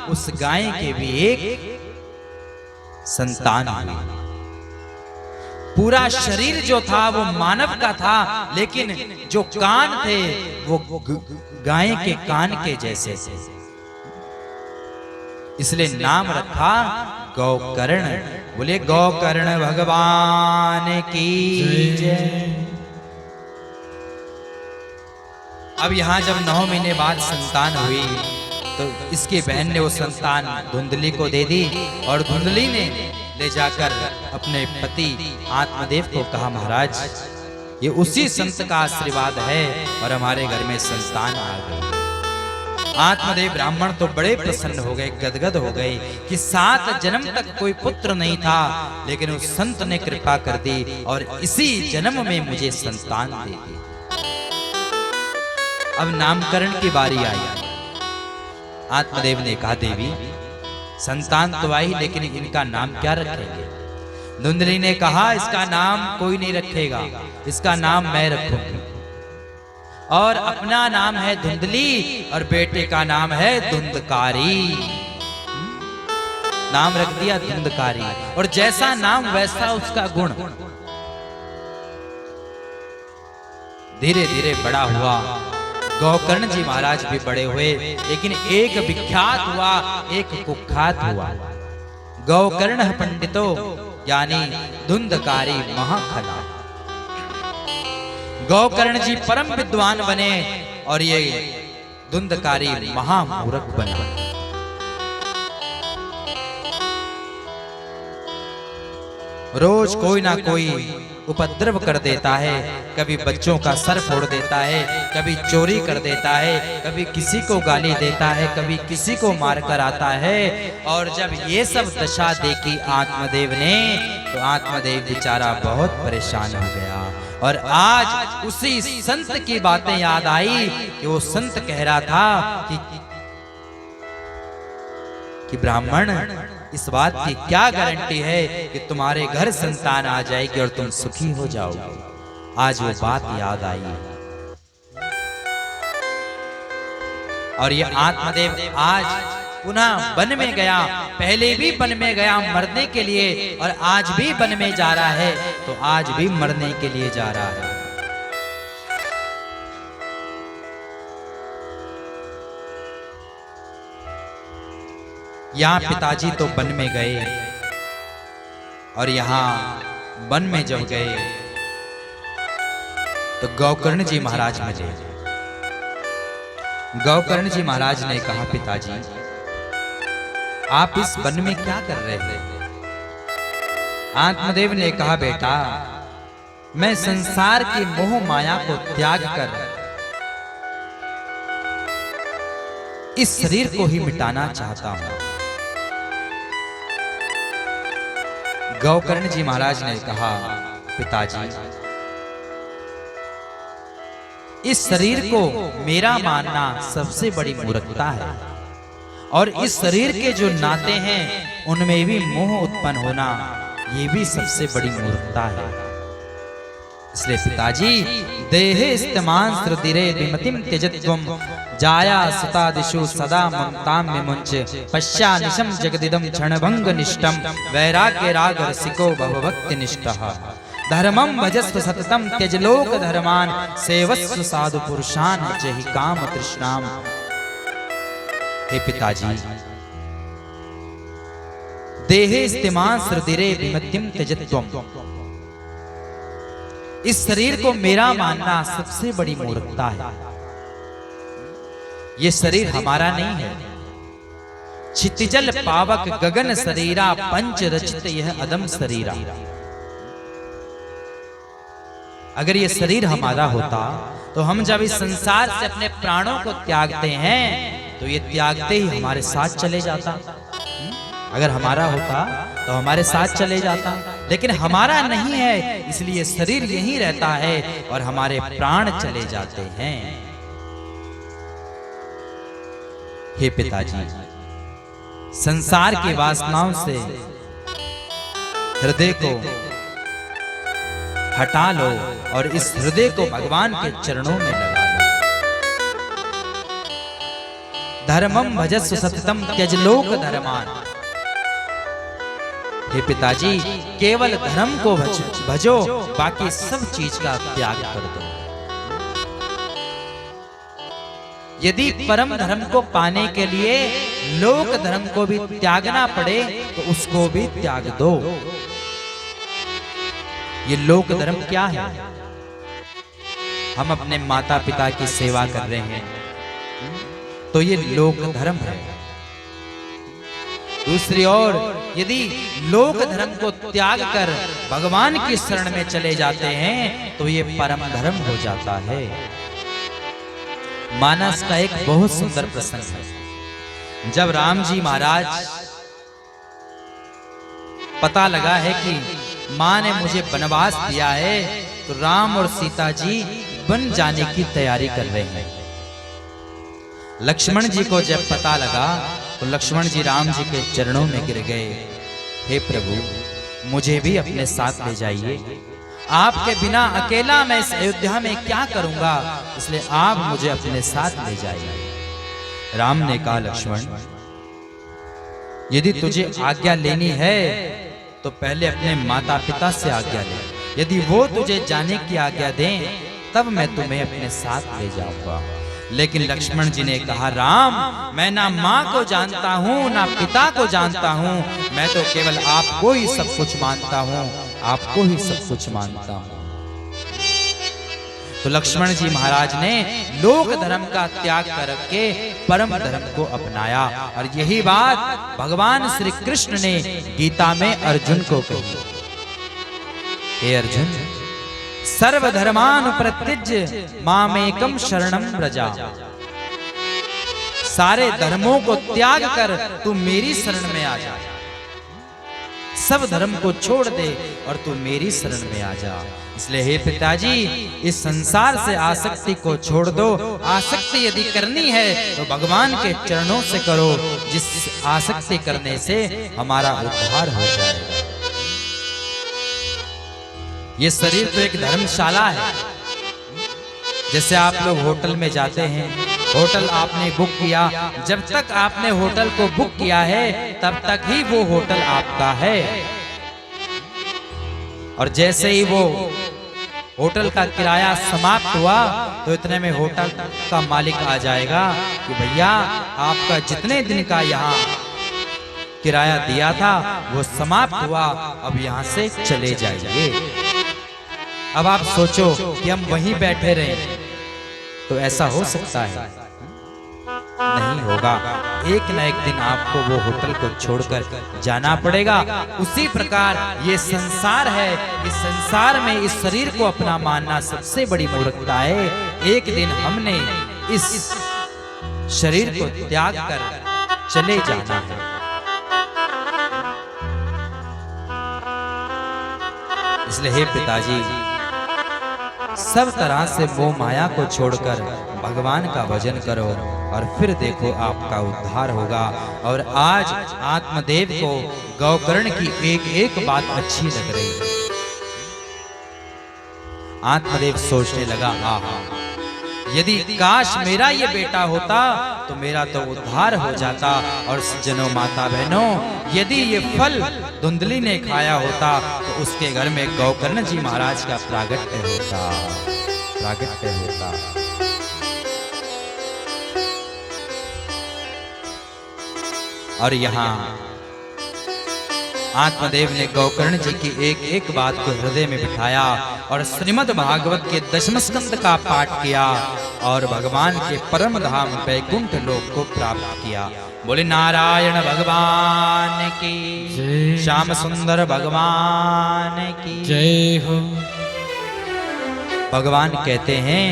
उस गाय के भी एक संतान हुई। पूरा शरीर जो था वो मानव का था, लेकिन जो कान थे वो गाय के कान के जैसे थे। इसलिए नाम रखा गौकर्ण। बोले गौकर्ण भगवान की जय। अब यहाँ जब 9 महीने बाद संतान हुई तो इसकी बहन ने वो संतान धुंधली को दे दी। और धुंधली ने ले जाकर अपने पति आत्मदेव को कहा महाराज ये उसी संत का आशीर्वाद है और हमारे घर में संतान आ गई। आत्मदेव ब्राह्मण तो बड़े प्रसन्न हो गए, गदगद हो गए कि 7 जन्म तक कोई पुत्र नहीं था, लेकिन उस संत ने कृपा कर दी और इसी जन्म में मुझे संतान दे दी। अब नामकरण की बारी आई। आत्मदेव ने कहा देवी संतान तो आई, लेकिन इनका नाम क्या रखेंगे? धुंधली ने कहा इसका नाम कोई नहीं रखेगा, इसका नाम मैं रखूंगी। और अपना नाम है धुंधली और बेटे का नाम है धुंधकारी। नाम रख दिया धुंधकारी। और जैसा नाम वैसा उसका गुण। धीरे धीरे बड़ा हुआ। गौकर्ण जी महाराज भी बड़े हुए, लेकिन एक विख्यात हुआ, एक कुख्यात हुआ। गौकर्ण पंडितो यानी धुंधकारी महाखला। गौकर्ण जी परम विद्वान बने और ये धुंधकारी महामूर्ख बना। रोज कोई ना कोई उपद्रव कर देता है, कभी बच्चों का सर फोड़ देता है, कभी चोरी कर देता है, कभी किसी को गाली देता है, कभी किसी को मारकर आता है। और जब ये सब दशा देखी आत्मदेव ने, तो आत्मदेव बेचारा बहुत परेशान हो गया। और आज उसी संत की बातें याद आई कि वो संत कह रहा था कि ब्राह्मण इस बात की क्या गारंटी है कि तुम्हारे घर संतान आ जाएगी और तुम सुखी हो जाओगे। आज वो बात याद आई। और ये आत्मदेव आज पुनः वन में गया। पहले भी वन में गया मरने के लिए, और आज भी वन में जा रहा है, तो आज भी मरने के लिए जा रहा है। यहाँ पिताजी तो वन में गए, और यहाँ वन में जब गए तो गौकर्ण जी महाराज मिले। गौकर्ण जी महाराज ने कहा, पिताजी आप इस वन में क्या कर रहे हैं? आत्मदेव ने कहा, बेटा मैं संसार की मोह माया को त्याग कर इस शरीर को ही मिटाना चाहता हूं। गौकर्ण जी महाराज ने कहा, पिताजी इस शरीर को मेरा मानना सबसे बड़ी मूर्खता है, और इस शरीर के जो नाते हैं उनमें भी मोह उत्पन्न होना, ये भी सबसे बड़ी मूर्खता है। इसलिए पिताजी, देहे स्थिमान श्रुतिरे विमतिम त्यजत्वम जाया सुतादिषु सदा ममताम विमुंच पश्या निशम जगदिदम क्षणभंग निष्ठम वैराग्य राग रसिको भवभक्ति निष्ठः धर्मम भजस्व सततम त्यजलोक धर्मान सेवस्व साधु पुरुषान जहि काम तृष्णाम। हे पिताजी, देहे स्थिमान श्रुतिरे विमतिम त्यजत्वम, इस शरीर को मेरा मानना सबसे बड़ी मूर्खता है। ये शरीर हमारा नहीं है। क्षितिजल पावक गगन शरीरा पंच रचित यह अदम शरीरा। अगर ये शरीर हमारा होता तो हम जब इस संसार से अपने प्राणों को त्यागते हैं तो ये त्यागते ही हमारे साथ चले जाता। अगर हमारा होता तो हमारे साथ चले जाता, लेकिन हमारा नहीं है, इसलिए शरीर यहीं रहता है और हमारे प्राण चले जाते हैं। हे पिताजी, संसार की वासनाओं से हृदय को हटा लो और इस हृदय को भगवान के चरणों में लगा लो। धर्मम भजस्व सततम त्यजलोक धर्मान। हे पिताजी, केवल धर्म को भजो, बाकी सब चीज का त्याग कर दो। यदि परम धर्म को पाने के लिए लोक धर्म को भी त्यागना पड़े तो उसको भी त्याग दो। ये लोक धर्म क्या है? हम अपने माता पिता की सेवा कर रहे हैं तो ये लोक धर्म है। दूसरी ओर यदि लोक धर्म को त्याग कर भगवान की शरण में चले जाते हैं तो ये परम धर्म हो जाता है। मानस का एक बहुत सुंदर प्रसंग है। जब राम जी महाराज पता लगा है कि मां ने मुझे वनवास दिया है तो राम और सीता जी वन जाने की तैयारी कर रहे हैं। लक्ष्मण जी को जब पता लगा तो लक्ष्मण जी राम जी के चरणों में गिर गए। हे प्रभु, मुझे भी अपने साथ ले जाइए। आपके बिना अकेला मैं इस अयोध्या में क्या करूंगा, इसलिए आप मुझे अपने साथ ले जाइए। राम ने कहा, लक्ष्मण, यदि तुझे आज्ञा लेनी है तो पहले अपने माता पिता से आज्ञा ले। यदि वो तुझे जाने की आज्ञा दें तब मैं तुम्हें अपने साथ ले जाऊंगा। लेकिन लक्ष्मण जी ने कहा, राम, मैं ना माँ को जानता हूँ ना पिता को जानता हूँ, मैं तो केवल आपको ही सब कुछ मानता हूँ, आपको ही सब कुछ मानता हूँ। तो लक्ष्मण जी महाराज ने लोक धर्म का त्याग करके परम धर्म को अपनाया। और यही बात भगवान श्री कृष्ण ने गीता में अर्जुन को कही। हे अर्जुन, सर्वधर्मान परित्यज्य मामेकम शरणम व्रजा। सारे धर्मों को त्याग कर तू मेरी शरण में आ जा। सब धर्म को छोड़ दे और तू मेरी शरण में आ जा। इसलिए हे पिताजी, इस संसार से आसक्ति को छोड़ दो। आसक्ति यदि करनी है तो भगवान के चरणों से करो, जिस आसक्ति करने से हमारा उद्धार हो जाएगा। ये शरीर तो एक धर्मशाला है। जैसे आप लोग होटल में जाते हैं, होटल आपने बुक किया, जब तक आपने होटल को बुक किया है तब तक ही वो होटल आपका है। और जैसे ही वो होटल का किराया समाप्त हुआ तो इतने में होटल का मालिक आ जाएगा कि भैया, आपका जितने दिन का यहाँ किराया दिया था वो समाप्त हुआ, अब यहाँ से चले जाइए। अब आप सोचो कि हम वहीं बैठे रहे तो ऐसा हो सकता है? नहीं होगा। एक न एक दिन आपको वो होटल को छोड़कर जाना पड़ेगा। उसी प्रकार ये संसार है, इस संसार में इस शरीर को अपना मानना सबसे बड़ी मूर्खता है। एक दिन हमने इस शरीर को त्याग कर चले जाना है। इसलिए हे पिताजी, सब तरह से मोह माया को छोड़कर भगवान का भजन करो और फिर देखो आपका उद्धार होगा। और आज आत्मदेव को गौकर्ण की एक एक बात अच्छी लग रही है। आत्मदेव सोचने लगा, आहा, यदि काश मेरा ये बेटा होता तो मेरा तो उद्धार हो जाता। और सज्जनों, माता बहनों, यदि ये फल धुंधली ने खाया होता तो उसके घर में गौकर्ण जी महाराज का प्रागट्य होता, प्रागट्य होता। और यहाँ आत्मदेव ने गौकर्ण जी की एक एक बात को हृदय में बिठाया और श्रीमद् भागवत के 10वें स्कंद का पाठ किया और भगवान के परम धाम वैकुंठ लोक को प्राप्त किया। बोले नारायण भगवान की, श्याम सुंदर भगवान की जय हो। भगवान कहते हैं,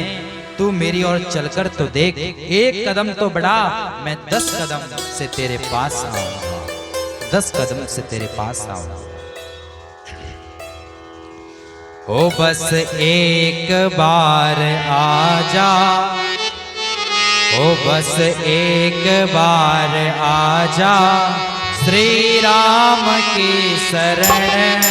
तू मेरी ओर चलकर तो देख, एक कदम तो बढ़ा, मैं 10 कदम से तेरे पास आऊंगा, 10 कदम से तेरे पास आऊंगा। ओ बस एक बार आजा, ओ बस एक बार आजा, श्री राम की शरण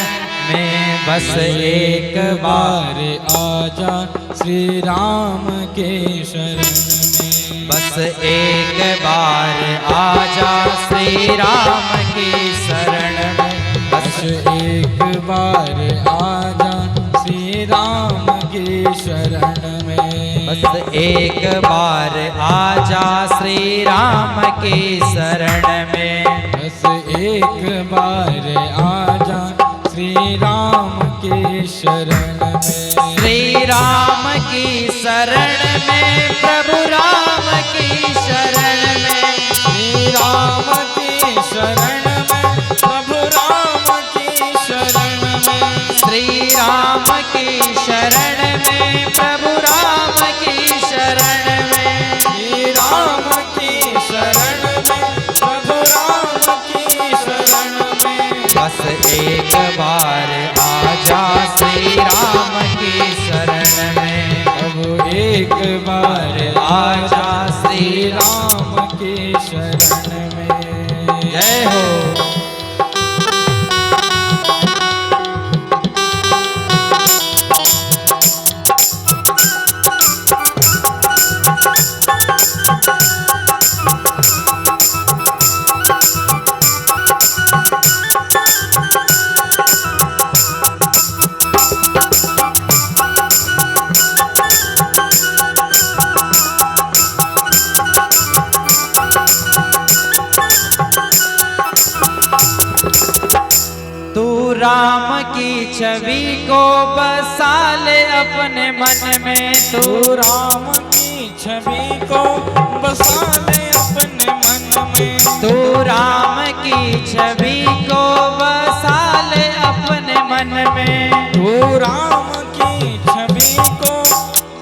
में बस एक बार आजा, श्री राम के शरण में बस एक बार आजा, श्री राम की शरण में बस एक बार आजा, श्री राम की शरण में बस एक बार आजा, श्री राम की शरण में बस एक बार आजा, श्री राम की शरण में श्री राम की शरण में, प्रभु राम की शरण में, श्री राम की शरण में, प्रभु राम की शरण में श्री राम की शरण में, प्रभु राम की शरण में, श्री राम की शरण में, प्रभु राम की शरण में बस एक बार आजा, श्री राम की शरण में प्रभु एक बार आजा, श्री राम की शरण में। जय हो। राम की छवि को बसा ले अपने मन में, तू राम की छवि को बसा ले अपने मन में, तू राम की छवि को बसा ले अपने मन में, तू राम की छवि को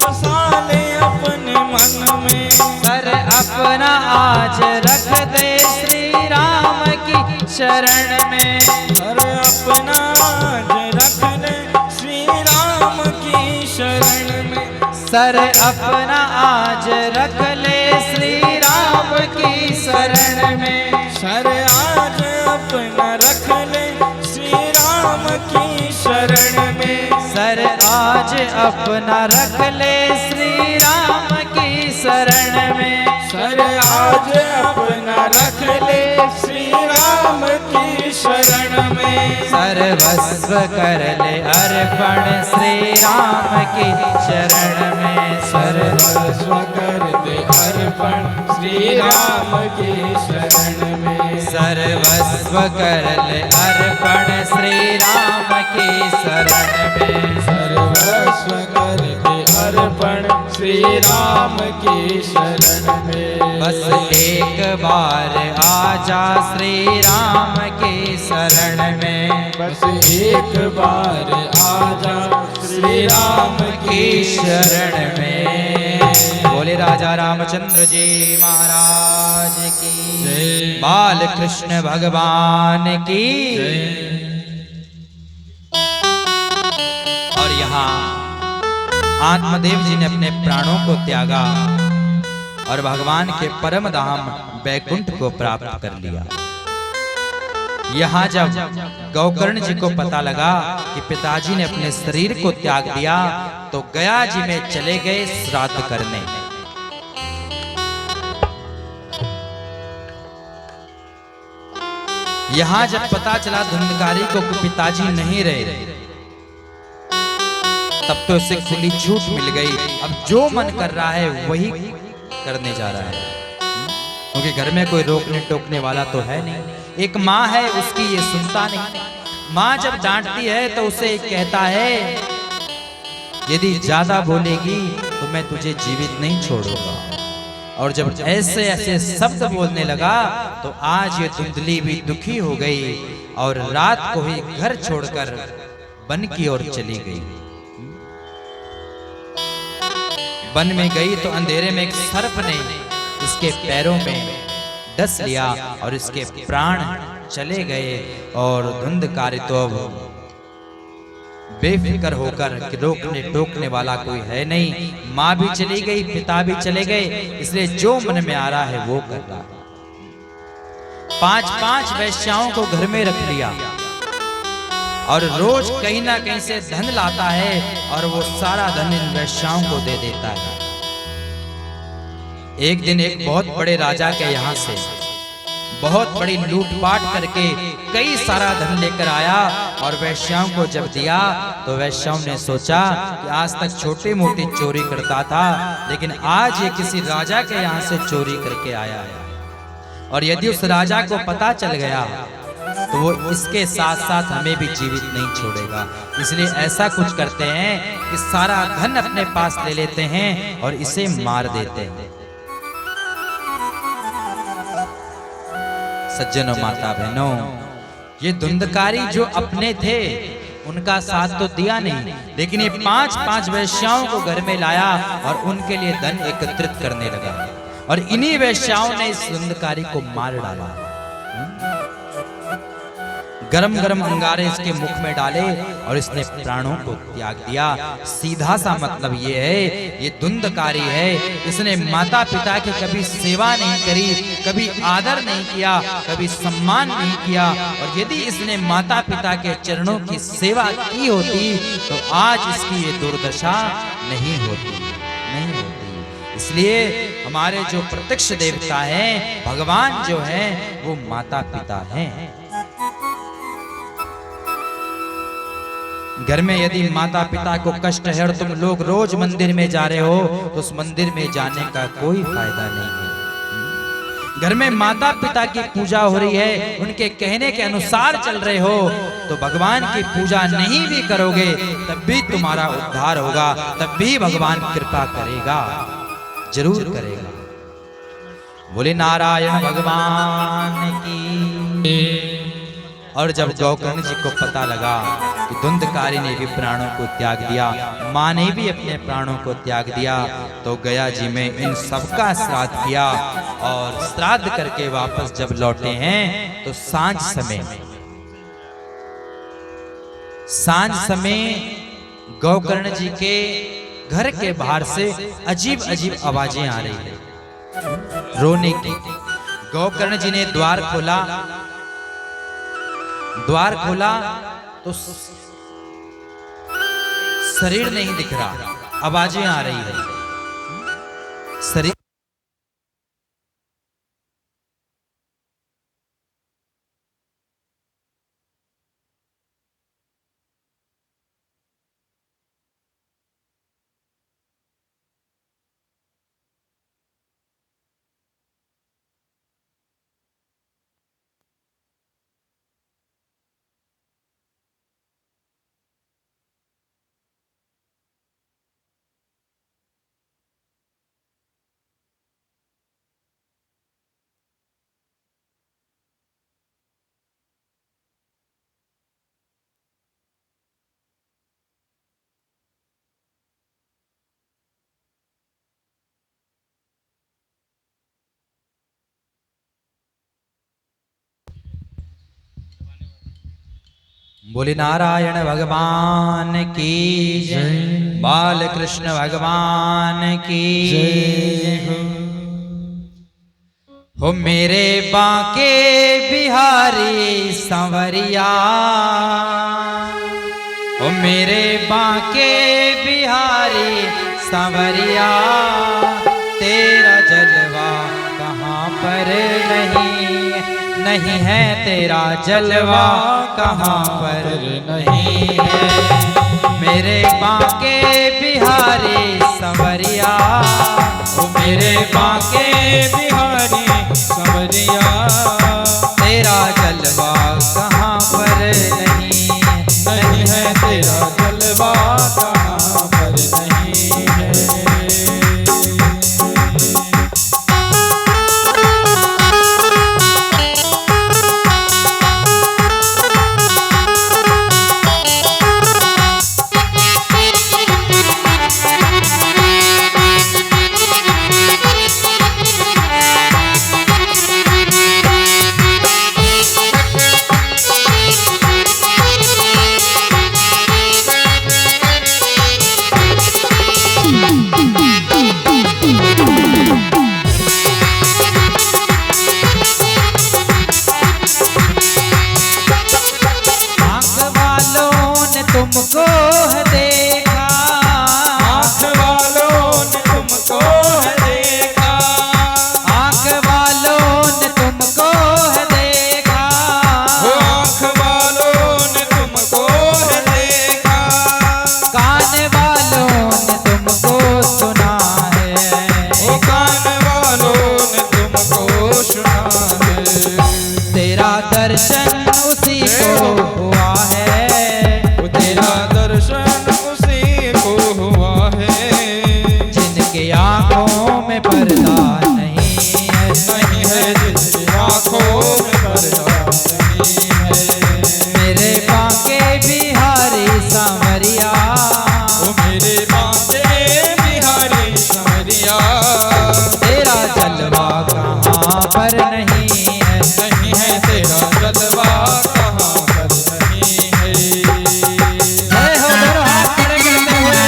बसा ले अपने मन में, सर अपना आज रख दे श्री राम की शरण में, सर अपना आज रख ले श्री राम की शरण में, सर अपना आज रख ले श्री राम की शरण में, सर आज अपना रख ले श्री राम की शरण में, सर आज अपना रख ले श्री राम की शरण में, सर आज अपना रख ले श्री राम की शरण में, सर्वस्व कर ले अर्पण श्री राम की शरण में। सर्वस्व कर दे अर्पण श्री राम की शरण में। सर्वस्व कर ले अर्पण श्री राम की शरण में। सर्वस्व कर दे अर्पण श्री राम की शरण में। बस एक बार आजा श्री राम की शरण में। बस एक बार आजा श्री राम की शरण में। बोले राजा रामचंद्र जी महाराज की जय। बाल कृष्ण भगवान की जय। और यहाँ आत्मदेव जी ने अपने प्राणों को त्यागा और भगवान के परम धाम बैकुंठ को प्राप्त कर लिया। यहाँ जब गौकर्ण जी को पता लगा कि पिताजी ने अपने शरीर को त्याग दिया तो गया जी में चले गए श्राद्ध करने। यहाँ जब पता चला धुंधकारी को कि पिताजी नहीं रहे, तब तो उसे खुली छूट मिल गई। अब जो मन कर रहा है वही करने जा रहा है, क्योंकि घर में कोई रोकने टोकने वाला तो है नहीं। एक माँ है, उसकी ये सुनता नहीं। माँ जब डांटती है तो उसे कहता है यदि ज्यादा बोलेगी तो मैं तुझे जीवित नहीं छोड़ूंगा। और जब ऐसे ऐसे शब्द बोलने लगा तो आज ये धुंधली भी दुखी हो गई और रात को ही घर छोड़कर वन की ओर चली गई। वन में गई तो अंधेरे में एक सर्प ने इसके पैरों में डस लिया और इसके प्राण चले गए। और धुंधकारी तो अब बेफिक्र होकर कि रोकने टोकने वाला कोई है नहीं, माँ भी चली गई, पिता भी चले गए, इसलिए जो मन में आ रहा है वो कर रहा है। 5-5 वैश्याओं को घर में रख लिया और रोज कहीं ना कहीं से धन लाता है और वो सारा धन इन वैश्याओं को दे देता है। एक दिन एक बहुत बड़े राजा के यहाँ से बहुत बड़ी लूटपाट करके कई सारा धन लेकर आया और वैश्याओं को जब दिया तो वैश्याओं ने सोचा कि आज तक छोटी मोटी चोरी करता था, लेकिन आज ये किसी राजा के यहाँ से चोरी करके आया है। और यदि उस राजा को पता चल गया तो वो इसके साथ साथ हमें भी जीवित नहीं छोड़ेगा। इसलिए ऐसा कुछ करते हैं कि सारा धन अपने पास ले लेते हैं और इसे मार देते हैं। सज्जनों, माता बहनों, ये धुंधकारी जो अपने थे उनका साथ तो दिया नहीं, लेकिन ये 5-5 वैश्याओं को घर में लाया और उनके लिए धन एकत्रित करने लगा और इन्हीं वैश्याओं ने इस धुंधकारी को मार डाला। गरम गरम अंगारे इसके मुख में डाले और इसने प्राणों को त्याग दिया। सीधा सा मतलब ये है, ये धुंधकारी है, इसने माता पिता की कभी सेवा नहीं करी, कभी आदर नहीं किया, कभी सम्मान नहीं किया। और यदि इसने माता पिता के चरणों की सेवा की होती तो आज इसकी ये दुर्दशा नहीं होती। इसलिए हमारे जो प्रत्यक्ष देवता हैं, भगवान जो हैं, वो माता पिता हैं। घर में यदि माता पिता को कष्ट है और तुम लोग रोज मंदिर में जा रहे हो तो उस मंदिर में जाने का कोई फायदा नहीं है। घर में माता पिता की पूजा हो रही है, उनके कहने के अनुसार चल रहे हो तो भगवान की पूजा नहीं भी करोगे तब भी तुम्हारा उद्धार होगा, तब भी भगवान कृपा करेगा, जरूर करेगा। बोले नारायण भगवान की। और जब गौकर्ण जी को पता लगा कि धुंधकारी ने भी प्राणों को त्याग दिया, माँ ने भी अपने प्राणों को त्याग दिया, तो गया जी में इन सबका श्राद्ध किया। और श्राद्ध करके वापस जब लौटे हैं तो सांझ समय गौकर्ण जी के घर के बाहर से अजीब अजीब आवाजें आ रही है, रोने की। गौकर्ण जी ने द्वार खोला तो शरीर नहीं दिख रहा, आवाजें आ रही है, शरीर बोले नारायण भगवान की जय, बाल कृष्ण भगवान की जय हो। मेरे बांके बिहारी सांवरिया, हो मेरे बांके बिहारी सांवरिया, तेरा जलवा कहाँ पर नहीं है, तेरा जलवा कहाँ पर नहीं है। मेरे बांके बिहारी सांवरिया, ओ मेरे बांके बिहारी सांवरिया, तेरा जलवा कहाँ पर नहीं है, तेरा जलवा कहाँ पर नहीं है। तुमको है देखा, आँख वालों ने तुमको है देखा, आँख वालों ने तुमको है देखा, वो आँख वालों ने तुमको है देखा, कान वालों ने तुमको सुना है, वो कान वालों ने तुमको सुना है। तेरा दर्शन उसी को हुआ है, तेरा दर्शन उसी को हुआ है, जिनके आँखों में पर्दा नहीं है, नहीं है जिनकी आँखों में पर्दा नहीं है। मेरे बांके बिहारी सांवरिया, ओ मेरे बांके बिहारी सांवरिया, तेरा जलवा कहाँ पर नहीं है, नहीं है, तेरा जलवा कहाँ पर नहीं है। जय हो दोनों हाथ खड़े करते हुए।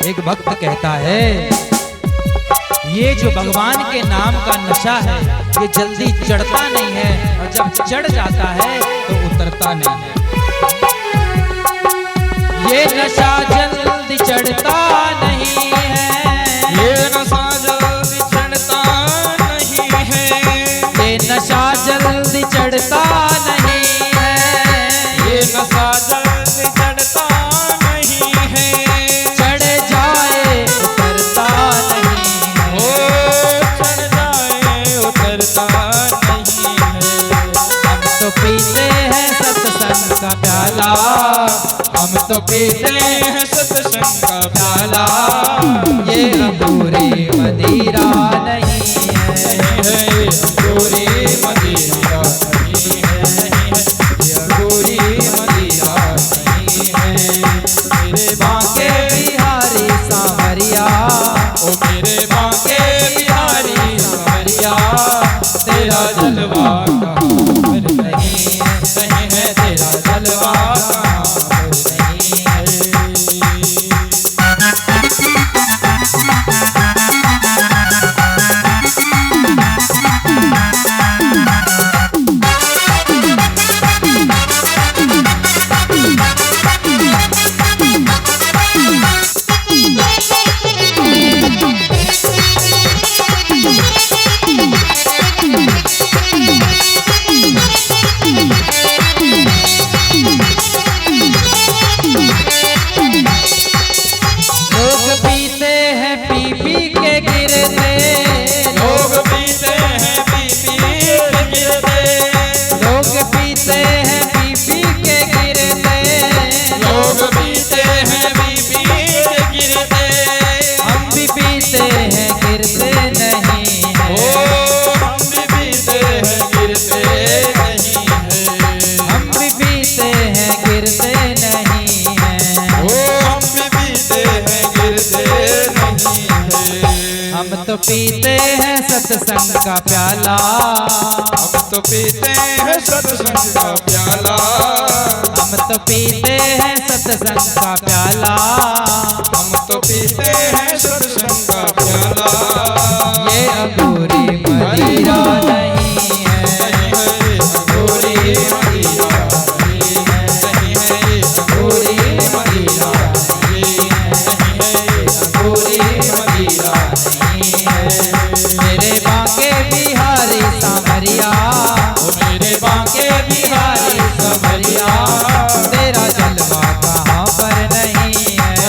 एक भक्त कहता है, ये जो भगवान के नाम का नशा है ये जल्दी चढ़ता नहीं है, और जब चढ़ जाता है तो उतरता नहीं है। ये नशा जल्दी चढ़ता नहीं है, ये नशा जल्दी चढ़ता नहीं चढ़ता नहीं है, ये नशा जल्दी चढ़ता नहीं है, चढ़ जाए उतरता नहीं है। ओ चढ़ जाए उतरता नहीं है। हम तो पीते हैं सत्संग का प्याला, हम तो पीते हैं सत्संग का प्याला, ये अधूरी मदिरा नहीं है, है अंगूरी मदिरा नहीं है, ये अंगूरी मदिरा नहीं है। मेरे बांके बिहारी सांवरिया, ओ मेरे बांके बिहारी सांवरिया, तेरा जलवा कहाँ पर नहीं है, तेरा जलवा कहाँ पर नहीं है। लोग पीते हैं पी पी के गिरते, लोग पीते हैं पी पी के गिरते, लोग पीते हैं पी पी के गिरते, लोग पीते हैं पी पी के गिरते, हम भी पीते हैं गिरते नहीं ओ है, हम भी पीते हैं गिरते नहीं है, हम भी पीते हैं गिरते नहीं है। ओ हम भी पीते हैं गिरते नहीं है। हम तो पीते हैं सत्संग का प्याला, हम तो पीते हैं सत्संग का प्याला, हम तो पीते हैं सत्संग का प्याला, हम तो पीते हैं सत्संग का प्याला, ये अधूरी मदिरा नहीं है, नहीं है अंगूरी मदिरा नहीं है, अंगूरी मदिरा नहीं है, अंगूरी मदिरा नहीं है। मेरे बांके बिहारी सांवरिया, ओ मेरे बांके बिहारी सांवरिया, तेरा जलवा कहाँ पर नहीं है,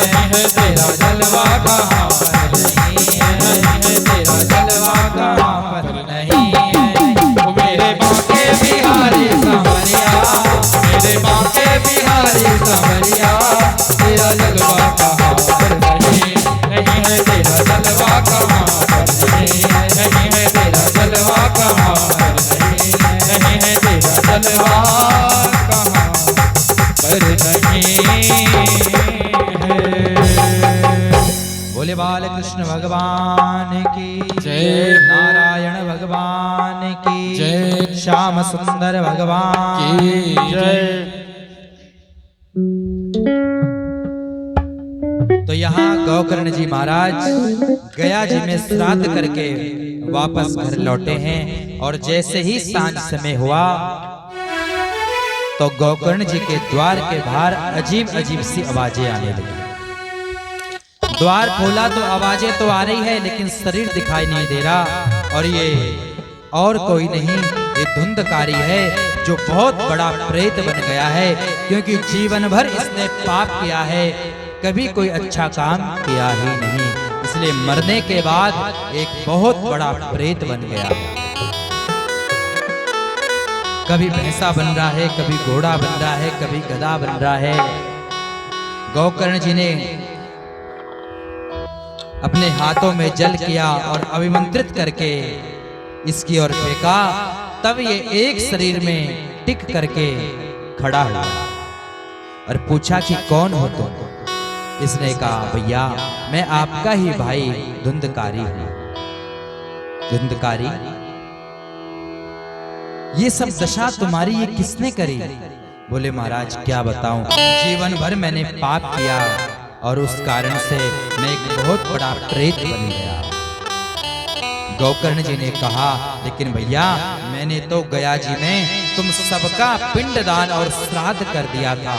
तेरा जलवा कहाँ पर नहीं है, तेरा जलवा कहाँ पर नहीं है। ओ मेरे बांके बिहारी सांवरिया, मेरे बांके बिहारी सांवरिया, तेरा जलवा कहाँ पर नहीं है, तेरा जलवा कहाँ पर नहीं है, तेरा जलवा कहाँ पर नहीं है, तेरा जलवा कहाँ पर नहीं है। बोले बाल कृष्ण भगवान की जय। नारायण भगवान की जय। श्याम सुंदर भगवान की जय। तो यहाँ गौकर्ण जी महाराज गया जी में श्राद्ध करके वापस घर लौटे हैं, और जैसे ही सांझ समय हुआ तो गौकर्ण जी के द्वार के बाहर अजीब अजीब सी आवाजें आने लगी। द्वार खोला तो आवाजें तो आ रही है, लेकिन शरीर दिखाई नहीं दे रहा, और ये और कोई नहीं, ये धुंधकारी है जो बहुत बड़ा प्रेत बन गया है, क्योंकि जीवन भर इसने पाप किया है, कभी कोई अच्छा काम किया ही नहीं, इसलिए मरने के बाद एक बहुत बड़ा प्रेत बन गया। कभी भैंसा बन रहा है, कभी घोड़ा बन रहा है, कभी गधा बन रहा है। गौकर्ण जी ने अपने हाथों में जल किया और अभिमंत्रित करके इसकी ओर फेंका, तब ये एक शरीर में टिक करके खड़ा हुआ और पूछा कि कौन हो तुम? इसने कहा, भैया मैं आपका ही भाई धुंधकारी हूं। धुंधकारी, ये सब दशा तुम्हारी ये किसने करी? बोले महाराज क्या बताऊं, जीवन भर मैंने पाप किया और उस कारण से मैं एक बहुत बड़ा प्रेत बन गया। गौकर्ण जी ने कहा, लेकिन भैया मैंने तो गया जी में तुम सबका पिंडदान और श्राद्ध कर दिया था।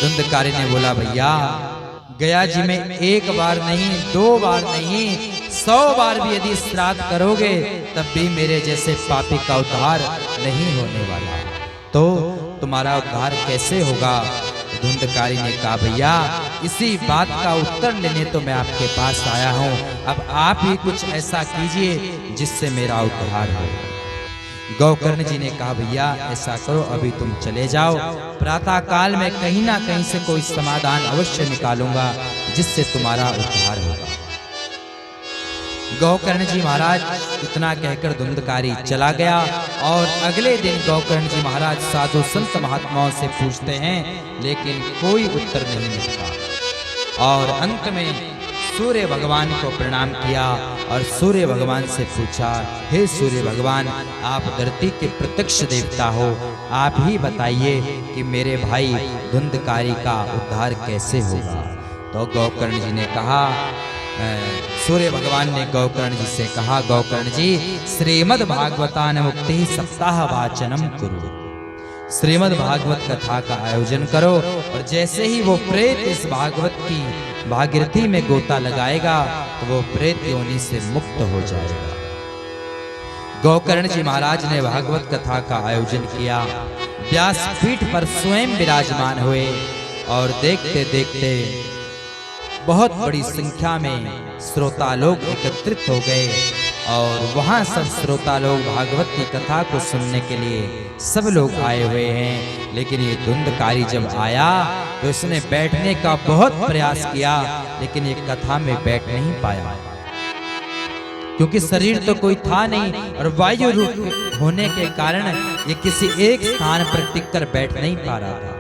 धुंधकारी ने बोला, भैया गया जी में एक बार नहीं, 2 बार नहीं, 100 बार भी यदि श्राद्ध करोगे तब भी मेरे जैसे पापी का उद्धार नहीं होने वाला, तो तुम्हारा उद्धार कैसे होगा? धुंधकारी ने कहा, भैया इसी बात का उत्तर लेने तो मैं आपके पास आया हूँ। अब आप ही कुछ ऐसा कीजिए जिससे मेरा उद्धार हो। गौकर्ण जी ने कहा, भैया ऐसा करो, अभी तुम चले जाओ, प्रातः काल में कहीं ना कहीं से कोई समाधान अवश्य निकालूंगा जिससे तुम्हारा उद्धार होगा। गौकर्ण जी महाराज इतना कहकर धुंधकारी चला गया और अगले दिन गौकर्ण जी महाराज साधु संत महात्माओं से पूछते हैं, लेकिन कोई उत्तर नहीं मिलता। और अंत में सूर्य भगवान को प्रणाम किया और सूर्य भगवान से पूछा, हे सूर्य भगवान, आप धरती के प्रत्यक्ष देवता हो, आप ही बताइए कि मेरे भाई धुंधकारी का उद्धार कैसे होगा। तो गौकर्ण जी ने कहा, सूर्य भगवान ने गौकर्ण जी से कहा, गौकर्ण जी श्रीमद् भागवतान मुक्ति सप्ताह वाचनम कुरु, श्रीमद् भागवत कथा का आयोजन करो, और जैसे ही वो प्रेत इस भागवत की भागीरथी में गोता लगाएगा तो वो प्रेत योनि से मुक्त हो जाएगा। गौकर्ण जी महाराज ने भागवत कथा का आयोजन किया, व्यासपीठ पर स्वयं विराजमान हुए और देखते देखते बहुत बड़ी संख्या में श्रोता लोग एकत्रित हो गए और वहां सब श्रोता लोग भागवत की कथा को सुनने के लिए सब लोग आए हुए हैं। लेकिन ये धुंधकारी जब आया तो इसने बैठने का बहुत प्रयास किया, लेकिन ये कथा में बैठ नहीं पाया, क्योंकि शरीर तो कोई था नहीं और वायु रूप होने के कारण ये किसी एक स्थान पर टिककर बैठ नहीं पा रहा था।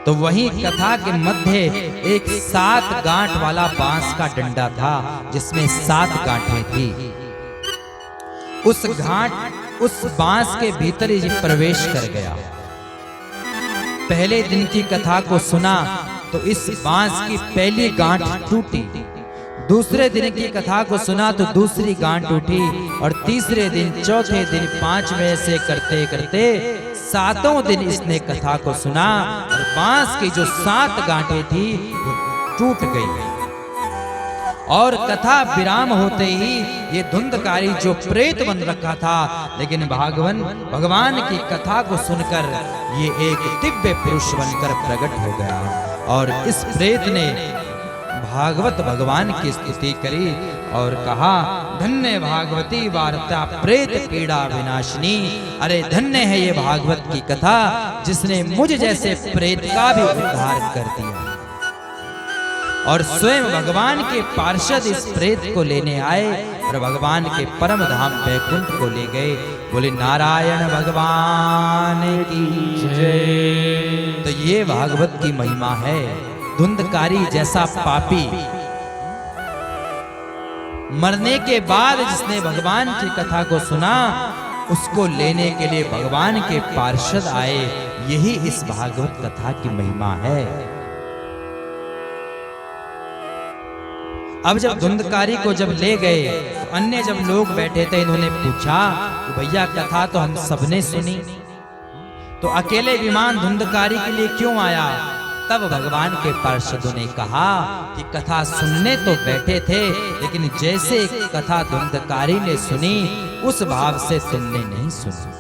तो वहीं कथा के मध्य एक 7 गांठ वाला बांस का डंडा था जिसमें 7 गांठें थी। उस बांस के भीतर ही प्रवेश कर गया। पहले दिन की कथा को सुना तो इस बांस की पहली गांठ टूटी, दूसरे दिन की कथा को सुना तो दूसरी गांठ टूटी, और तीसरे दिन, चौथे दिन, 5वें से करते करते 7वें दिन इसने कथा को सुना और बांस की जो 7 गांठें थी वो टूट गई। और कथा विराम होते ही ये धुंधकारी जो प्रेत बन रखा था, लेकिन भगवान की कथा को सुनकर ये एक दिव्य पुरुष बनकर प्रकट हो गया। और इस प्रेत ने भागवत भगवान की स्तुति करी और कहा, धन्य भागवती वार्ता प्रेत पीड़ा विनाशिनी। अरे धन्य है ये भागवत की कथा जिसने मुझ जैसे प्रेत का भी उद्धार कर दिया। और स्वयं भगवान के पार्षद इस प्रेत को लेने आए और भगवान के परम धाम वैकुंठ को ले गए। बोले नारायण भगवान की जय। तो ये भागवत की महिमा है। धुंधकारी जैसा पापी मरने के बाद जिसने भगवान की कथा को सुना, उसको लेने के लिए भगवान के पार्षद आए। यही इस भागवत कथा की महिमा है। अब जब धुंधकारी को जब ले गए तो अन्य जब लोग बैठे थे, इन्होंने पूछा कि भैया कथा तो हम सबने सुनी, तो अकेले विमान धुंधकारी के लिए क्यों आया? तब भगवान के पार्षदों ने कहा कि कथा सुनने तो बैठे थे, लेकिन जैसे कथा धुंधकारी ने सुनी उस भाव से तुमने नहीं सुनी।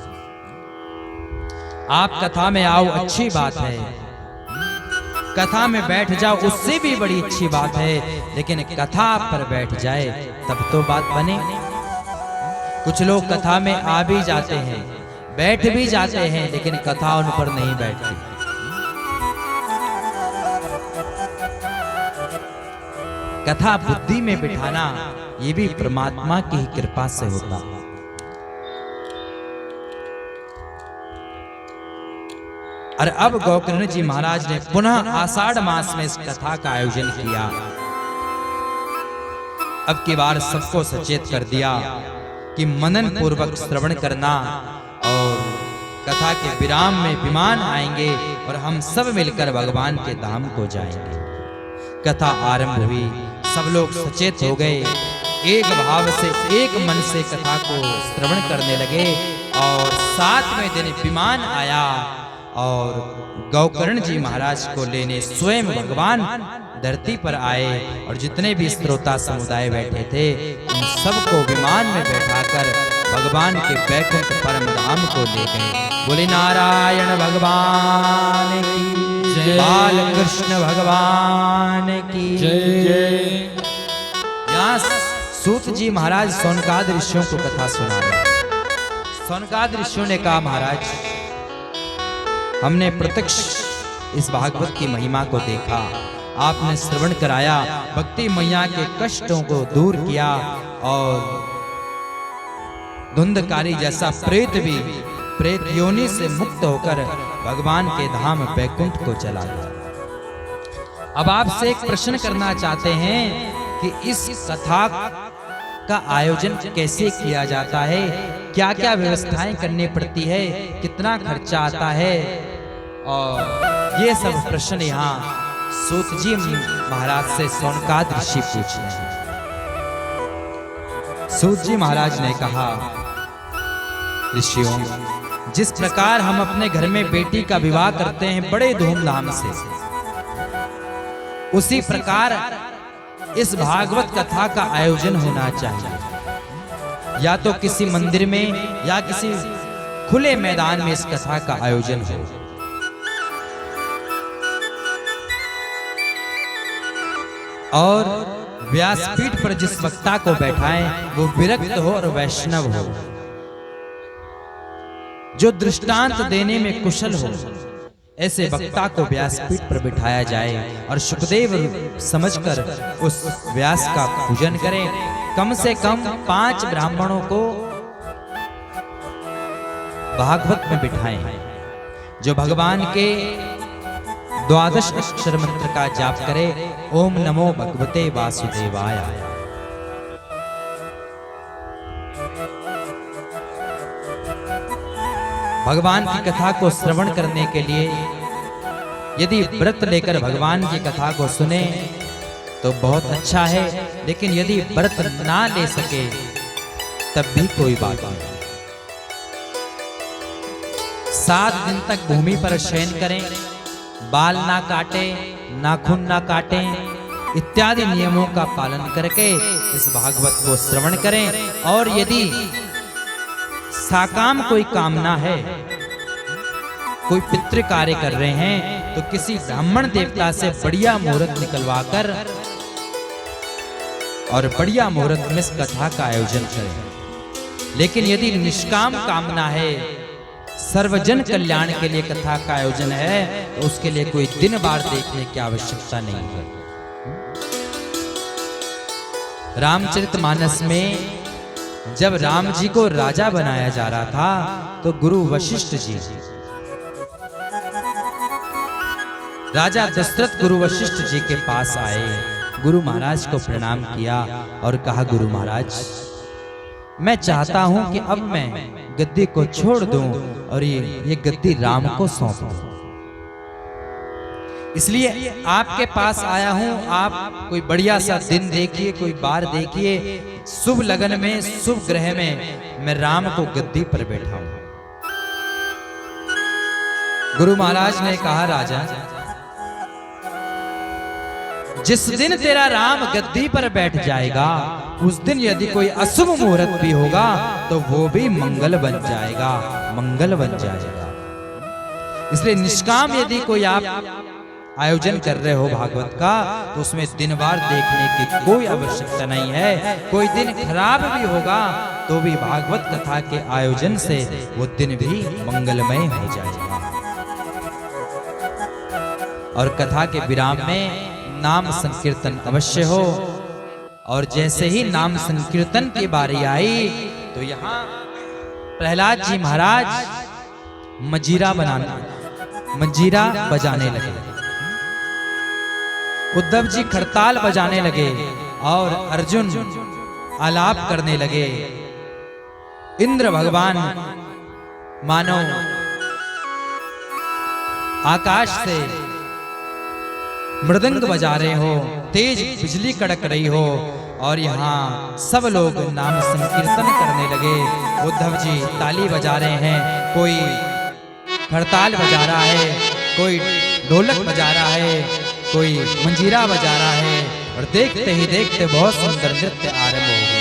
आप कथा में आओ, अच्छी बात है, कथा में बैठ जाओ, उससे भी बड़ी अच्छी बात है, लेकिन कथा पर बैठ जाए तब तो बात बने। कुछ लोग कथा में आ भी जाते हैं, बैठ भी जाते हैं, लेकिन कथा उन पर नहीं बैठती। कथा बुद्धि में बिठाना ये भी परमात्मा की ही कृपा से होता है। और अब गौकर्ण जी महाराज ने पुनः आषाढ़ मास में इस कथा का आयोजन किया। अब की बार सबको सचेत कर दिया कि मनन पूर्वक श्रवण करना, और कथा के विराम में विमान आएंगे और हम सब मिलकर भगवान के धाम को जाएंगे। कथा आरंभ हुई, सब लोग सचेत हो गए, एक भाव से एक मन से कथा को श्रवण करने लगे। और 7वें दिन विमान आया और गौकर्ण जी महाराज को लेने स्वयं भगवान धरती पर आए और जितने भी श्रोता समुदाय बैठे थे उन सबको विमान में बैठाकर भगवान के बैकुंठ परम धाम को ले गए। बोले नारायण भगवान की जय। बाल कृष्ण भगवान की जय। यहाँ सूत जी महाराज सौनकाद ऋषियों को कथा सुना रहे। सौनकाद ऋषियों ने कहा, महाराज हमने प्रत्यक्ष इस भागवत की महिमा को देखा, आपने श्रवण कराया, भक्ति मैया के कष्टों को दूर किया और धुंधकारी जैसा प्रेत भी प्रेत योनि से मुक्त होकर भगवान के धाम बैकुंठ को चला गया। अब आपसे एक प्रश्न करना चाहते हैं कि इस कथा का आयोजन कैसे किया जाता है, क्या क्या व्यवस्थाएं करनी पड़ती है, कितना खर्चा आता है, और ये सब प्रश्न यहाँ सूत जी महाराज से सौनकाद ऋषि पूछ रहे हैं। सूत जी महाराज ने कहा, ऋषियों, जिस प्रकार हम अपने घर में बेटी का विवाह करते हैं बड़े धूमधाम से, उसी प्रकार इस भागवत कथा का आयोजन होना चाहिए। या तो किसी मंदिर में या किसी खुले मैदान में इस कथा का आयोजन हो। और व्यासपीठ पर जिस वक्ता को बैठाएं वो विरक्त हो और वैष्णव हो, जो दृष्टांत देने में कुशल हो, ऐसे वक्ता को व्यासपीठ पर बिठाया जाए और सुखदेव समझकर उस व्यास का पूजन करें। कम से कम 5 ब्राह्मणों को भागवत में बिठाएं, जो भगवान के 12 अक्षर मंत्र का जाप करे, ओम नमो भगवते वासुदेवाय। भगवान की कथा को श्रवण करने के लिए यदि व्रत लेकर भगवान की कथा को सुने तो बहुत अच्छा है, लेकिन यदि व्रत ना ले सके तब भी कोई बात नहीं। 7 दिन तक भूमि पर शयन करें, बाल ना काटे, नाखून ना काटे, इत्यादि नियमों का पालन करके इस भागवत को श्रवण करें। और यदि साकाम कोई कामना है, कोई पितृ कार्य कर रहे हैं, तो किसी ब्राह्मण देवता से बढ़िया मुहूर्त निकलवा कर और बढ़िया मुहूर्त में इस कथा का आयोजन करें। लेकिन यदि निष्काम कामना है, सर्वजन कल्याण के लिए कथा का आयोजन है, तो उसके लिए कोई दिन बार देखने की आवश्यकता नहीं है। रामचरितमानस में जब राम जी को राजा बनाया जा रहा था तो गुरु वशिष्ठ जी, राजा दशरथ गुरु वशिष्ठ जी के पास आए, गुरु महाराज को प्रणाम किया और कहा, गुरु महाराज मैं चाहता हूं कि अब मैं गद्दी को छोड़ दूं और ये गद्दी राम को सौंप दूं, इसलिए आपके पास आया हूं। आप कोई बढ़िया सा दिन देखिए, कोई बार देखिए, शुभ लगन में, शुभ ग्रह में मैं राम को गद्दी पर बैठाऊं। गुरु महाराज ने कहा, राजा जिस दिन तेरा राम गद्दी पर बैठ जाएगा उस दिन यदि कोई अशुभ मुहूर्त भी होगा तो वो भी मंगल बन जाएगा, मंगल बन जाएगा। इसलिए निष्काम यदि कोई आप आयोजन कर रहे हो भागवत का, तो उसमें दिन बार देखने की कोई आवश्यकता नहीं है। कोई दिन खराब भी होगा तो भी भागवत कथा के आयोजन से वो दिन भी मंगलमय हो जाएगा। और कथा के विराम में नाम संकीर्तन अवश्य हो। और जैसे ही नाम संकीर्तन की बारी आई तो यहाँ प्रहलाद जी महाराज मंजीरा बजाने लगे, उद्धव जी खड़ताल बजाने लगे और अर्जुन आलाप करने लगे। इंद्र भगवान मानो आकाश से मृदंग बजा रहे हो, तेज बिजली कड़क रही हो, और यहाँ सब लोग नाम संकीर्तन करने लगे। उद्धव जी ताली बजा रहे हैं, कोई खड़ताल बजा रहा है, कोई ढोलक बजा रहा है, कोई मंजीरा बजा रहा है, और देखते ही देखते बहुत सुंदर नृत्य आरंभ हो गया।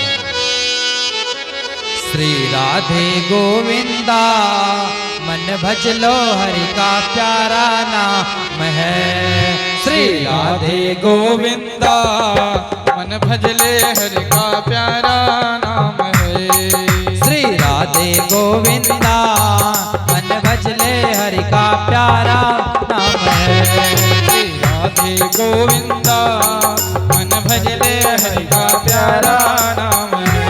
श्री राधे गोविंदा मन भज लो हरि का प्यारा नाम है। श्री राधे गोविंदा मन भजले हरि का प्यारा नाम है। श्री राधे गोविंदा मन भजले हरि का प्यारा नाम है। श्री राधे गोविंदा मन भजले हरि का प्यारा नाम है।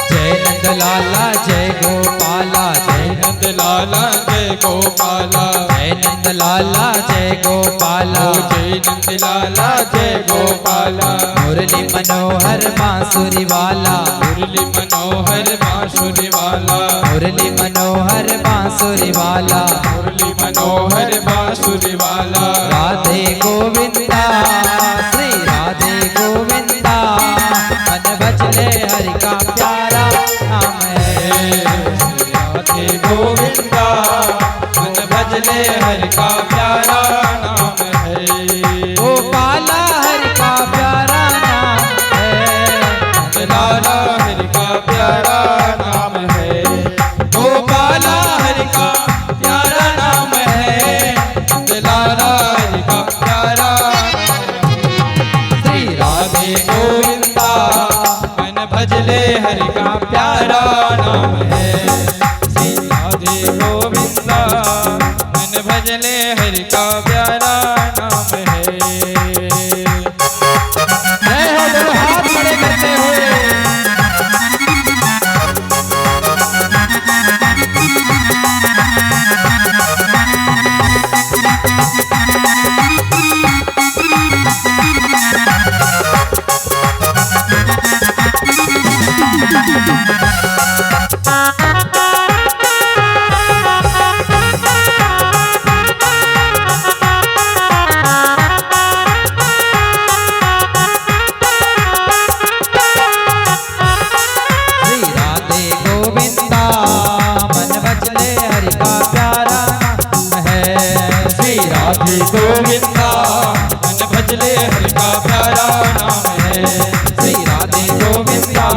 जय नंद लाला जय गोपाला, जय नंद लाला जय गोपाला, जय नंद लाला जय गोपाला, जय नंद लाला जय गोपाला। मुरली मनोहर बांसुरी वाला, मुरली मनोहर बांसुरी वाला, मुरली मनोहर बांसुरी वाला, मुरली मनोहर बांसुरी वाला। राधे गोविंदा श्री राधे गोविंदा मन भजले हरि का प्यारा नाम है। राधे गोविंदा मन भजले हरि का प्यारा नाम है। गोपाला हरि का प्यारा नाम है। लाला हरि का प्यारा नाम है। गोपाला हरि का प्यारा नाम है। लाला हरि का प्यारा श्री राधे गोविंदा मन भजले हरि का प्यारा नाम है। श्री राधे गोविंदा मन भजले हरि का प्यारा नाम है। जय हो, दोनों हाथ खड़े करते हुए। श्री राधे गोविंदा मन भजले हरि का प्यारा नाम है। श्री राधे गोविंदा मन भजले हरि का प्यारा नाम है। श्री राधे गोविंदा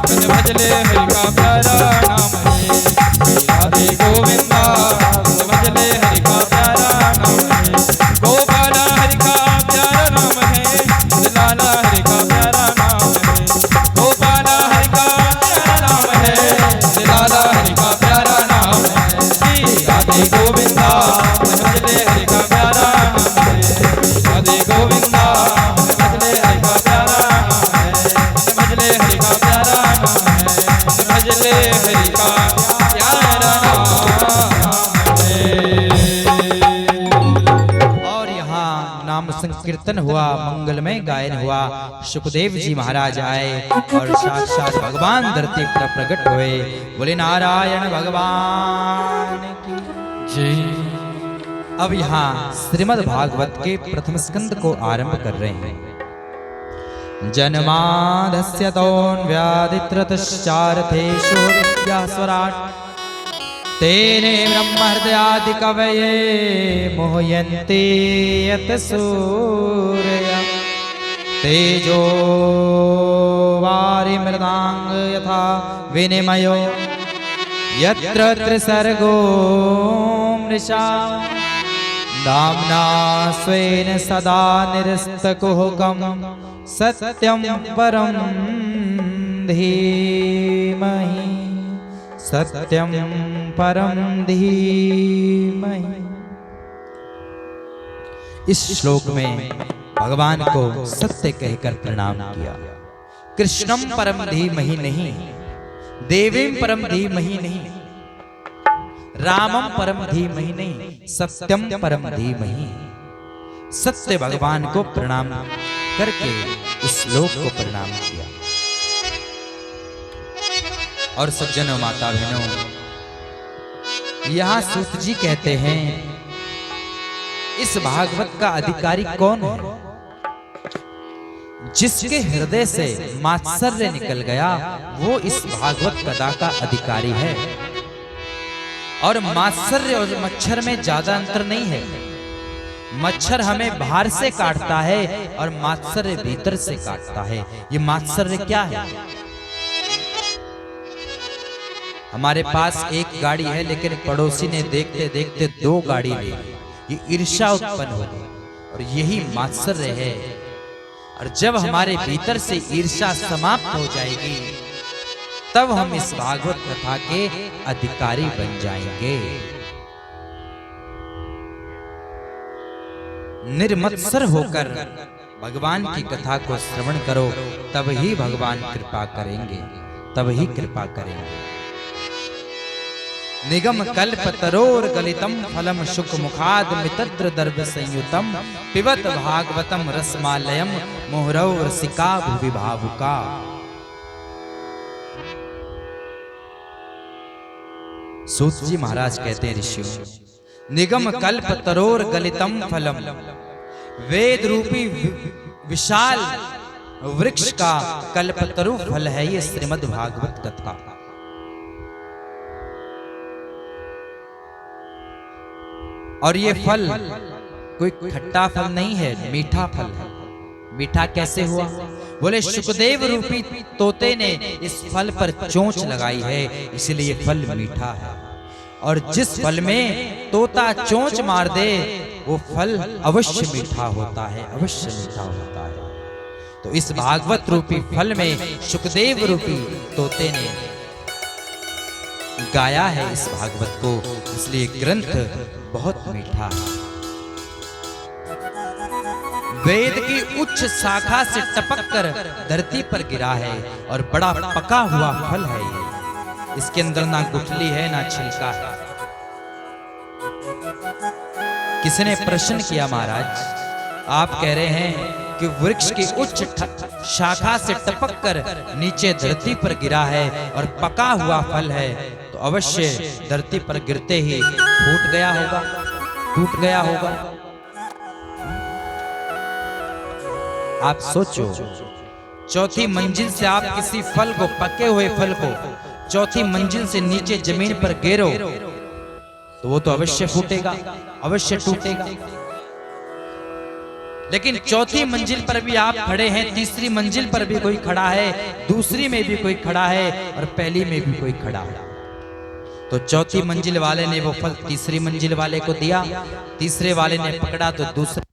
मन भजले हरि का प्यारा नाम है। श्री राधे गोविंदा मन भजले हरि का प्यारा नाम है। गोपाला हरि का प्यारा नाम है। लाला हरि का प्यारा नाम है। गोपाला हरि का प्यारा नाम है। लाला हरि का प्यारा नाम है। श्री राधे गोविंदा मन भजले हरि का प्यारा नाम है। राधे गोविंदा मन भजले हरि का प्यारा नाम है। भजले हरि का प्यारा नाम है। भजले हरि का प्यारा नाम है। और यहाँ नाम संकीर्तन हुआ, मंगलमय गायन हुआ। सुखदेव जी महाराज आए और साक्षात भगवान धरती पर प्रकट हुए। बोले नारायण भगवान की जय। अब यहाँ श्रीमद् भागवत के प्रथम स्कंद को आरंभ कर रहे हैं। जन्मादस्य तोऽन्व्यादित्रतश्चार्थेषु विद्यास्वराट् तेने ब्रह्महृदयादि कवये मोहयन्ते यत् सूरया तेजो वारिमृदांग यथा विनिमयो यत्र त्रिसर्गो मृषा दाम्ना स्वेन सदा निरस्तकुहकं सत्यं परं धीमहि सत्यं परं धीमहि। इस श्लोक में भगवान को सत्य कहकर प्रणाम किया। कृष्णम परम धीमहि नहीं, देवीम परम धीमहि नहीं, रामम परम धीमहि नहीं, सत्यम परम धीमहि। सत्य भगवान को प्रणाम करके इस श्लोक को प्रणाम किया। और सज्जनों माता बहनों, यहाँ सूत जी कहते हैं इस भागवत का अधिकारी कौन है? जिसके हृदय से मात्सर्य निकल गया वो इस भागवत कथा का अधिकारी है। और मात्सर्य और मच्छर में ज्यादा अंतर नहीं है। मच्छर हमें बाहर से काटता है और मात्सर्य भीतर से काटता है। ये मात्सर्य क्या है? हमारे पास एक गाड़ी है लेकिन पड़ोसी ने देखते देखते 2 गाड़ी ले ली, ये ईर्ष्या उत्पन्न हो गई और यही मात्सर्य है। और जब हमारे भीतर से ईर्ष्या समाप्त हो जाएगी तब हम इस भागवत कथा के अधिकारी बन जाएंगे। निर्मत्सर होकर भगवान की कथा को श्रवण करो, तब ही भगवान कृपा करेंगे, तब ही कृपा करेंगे। निगम कल्प तरोर गलितम फलम शुक मुखाद मितद्र दर्भ संयुतम पिबत भागवतम रसमालयम मोहरौ रसिका भुवि भावुका। सूत जी महाराज कहते हैं, ऋषियों, निगम कल्प तरोर गलितम फलम, वेद रूपी विशाल वृक्ष का कल्पतरु फल है ये श्रीमद् भागवत कथा। और ये फल कोई खट्टा फल नहीं है, मीठा फल है। मीठा कैसे हुआ? बोले सुखदेव रूपी तोते ने इस फल पर चोंच लगाई है, इसलिए फल मीठा है। और जिस फल में तोता चोंच मार दे वो फल अवश्य मीठा होता है, अवश्य मीठा होता है। तो इस भागवत रूपी फल में सुखदेव रूपी तोते ने गाया है इस भागवत को, इसलिए ग्रंथ बहुत मीठा है। वेद की उच्च शाखा से टपक कर धरती पर गिरा है और बड़ा पका हुआ फल है ये। इसके अंदर ना गुठली है ना छिलका है। किसी ने प्रश्न किया, महाराज आप कह रहे हैं कि वृक्ष की उच्च शाखा से टपक कर नीचे धरती पर गिरा है और पका हुआ फल है, तो अवश्य धरती पर गिरते ही फूट गया होगा, टूट गया होगा। आप सोचो, चौथी मंजिल से आप किसी फल को, पके हुए फल को चौथी मंजिल से नीचे जमीन पर गिरो तो वो तो अवश्य फूटेगा, अवश्य टूटेगा। लेकिन चौथी मंजिल पर भी आप खड़े हैं, तीसरी मंजिल पर भी कोई खड़ा है, दूसरी में भी कोई खड़ा है और पहली में भी कोई खड़ा है। तो चौथी मंजिल वाले ने वो फल तीसरी मंजिल वाले को दिया, तीसरे वाले ने पकड़ा तो दूसरे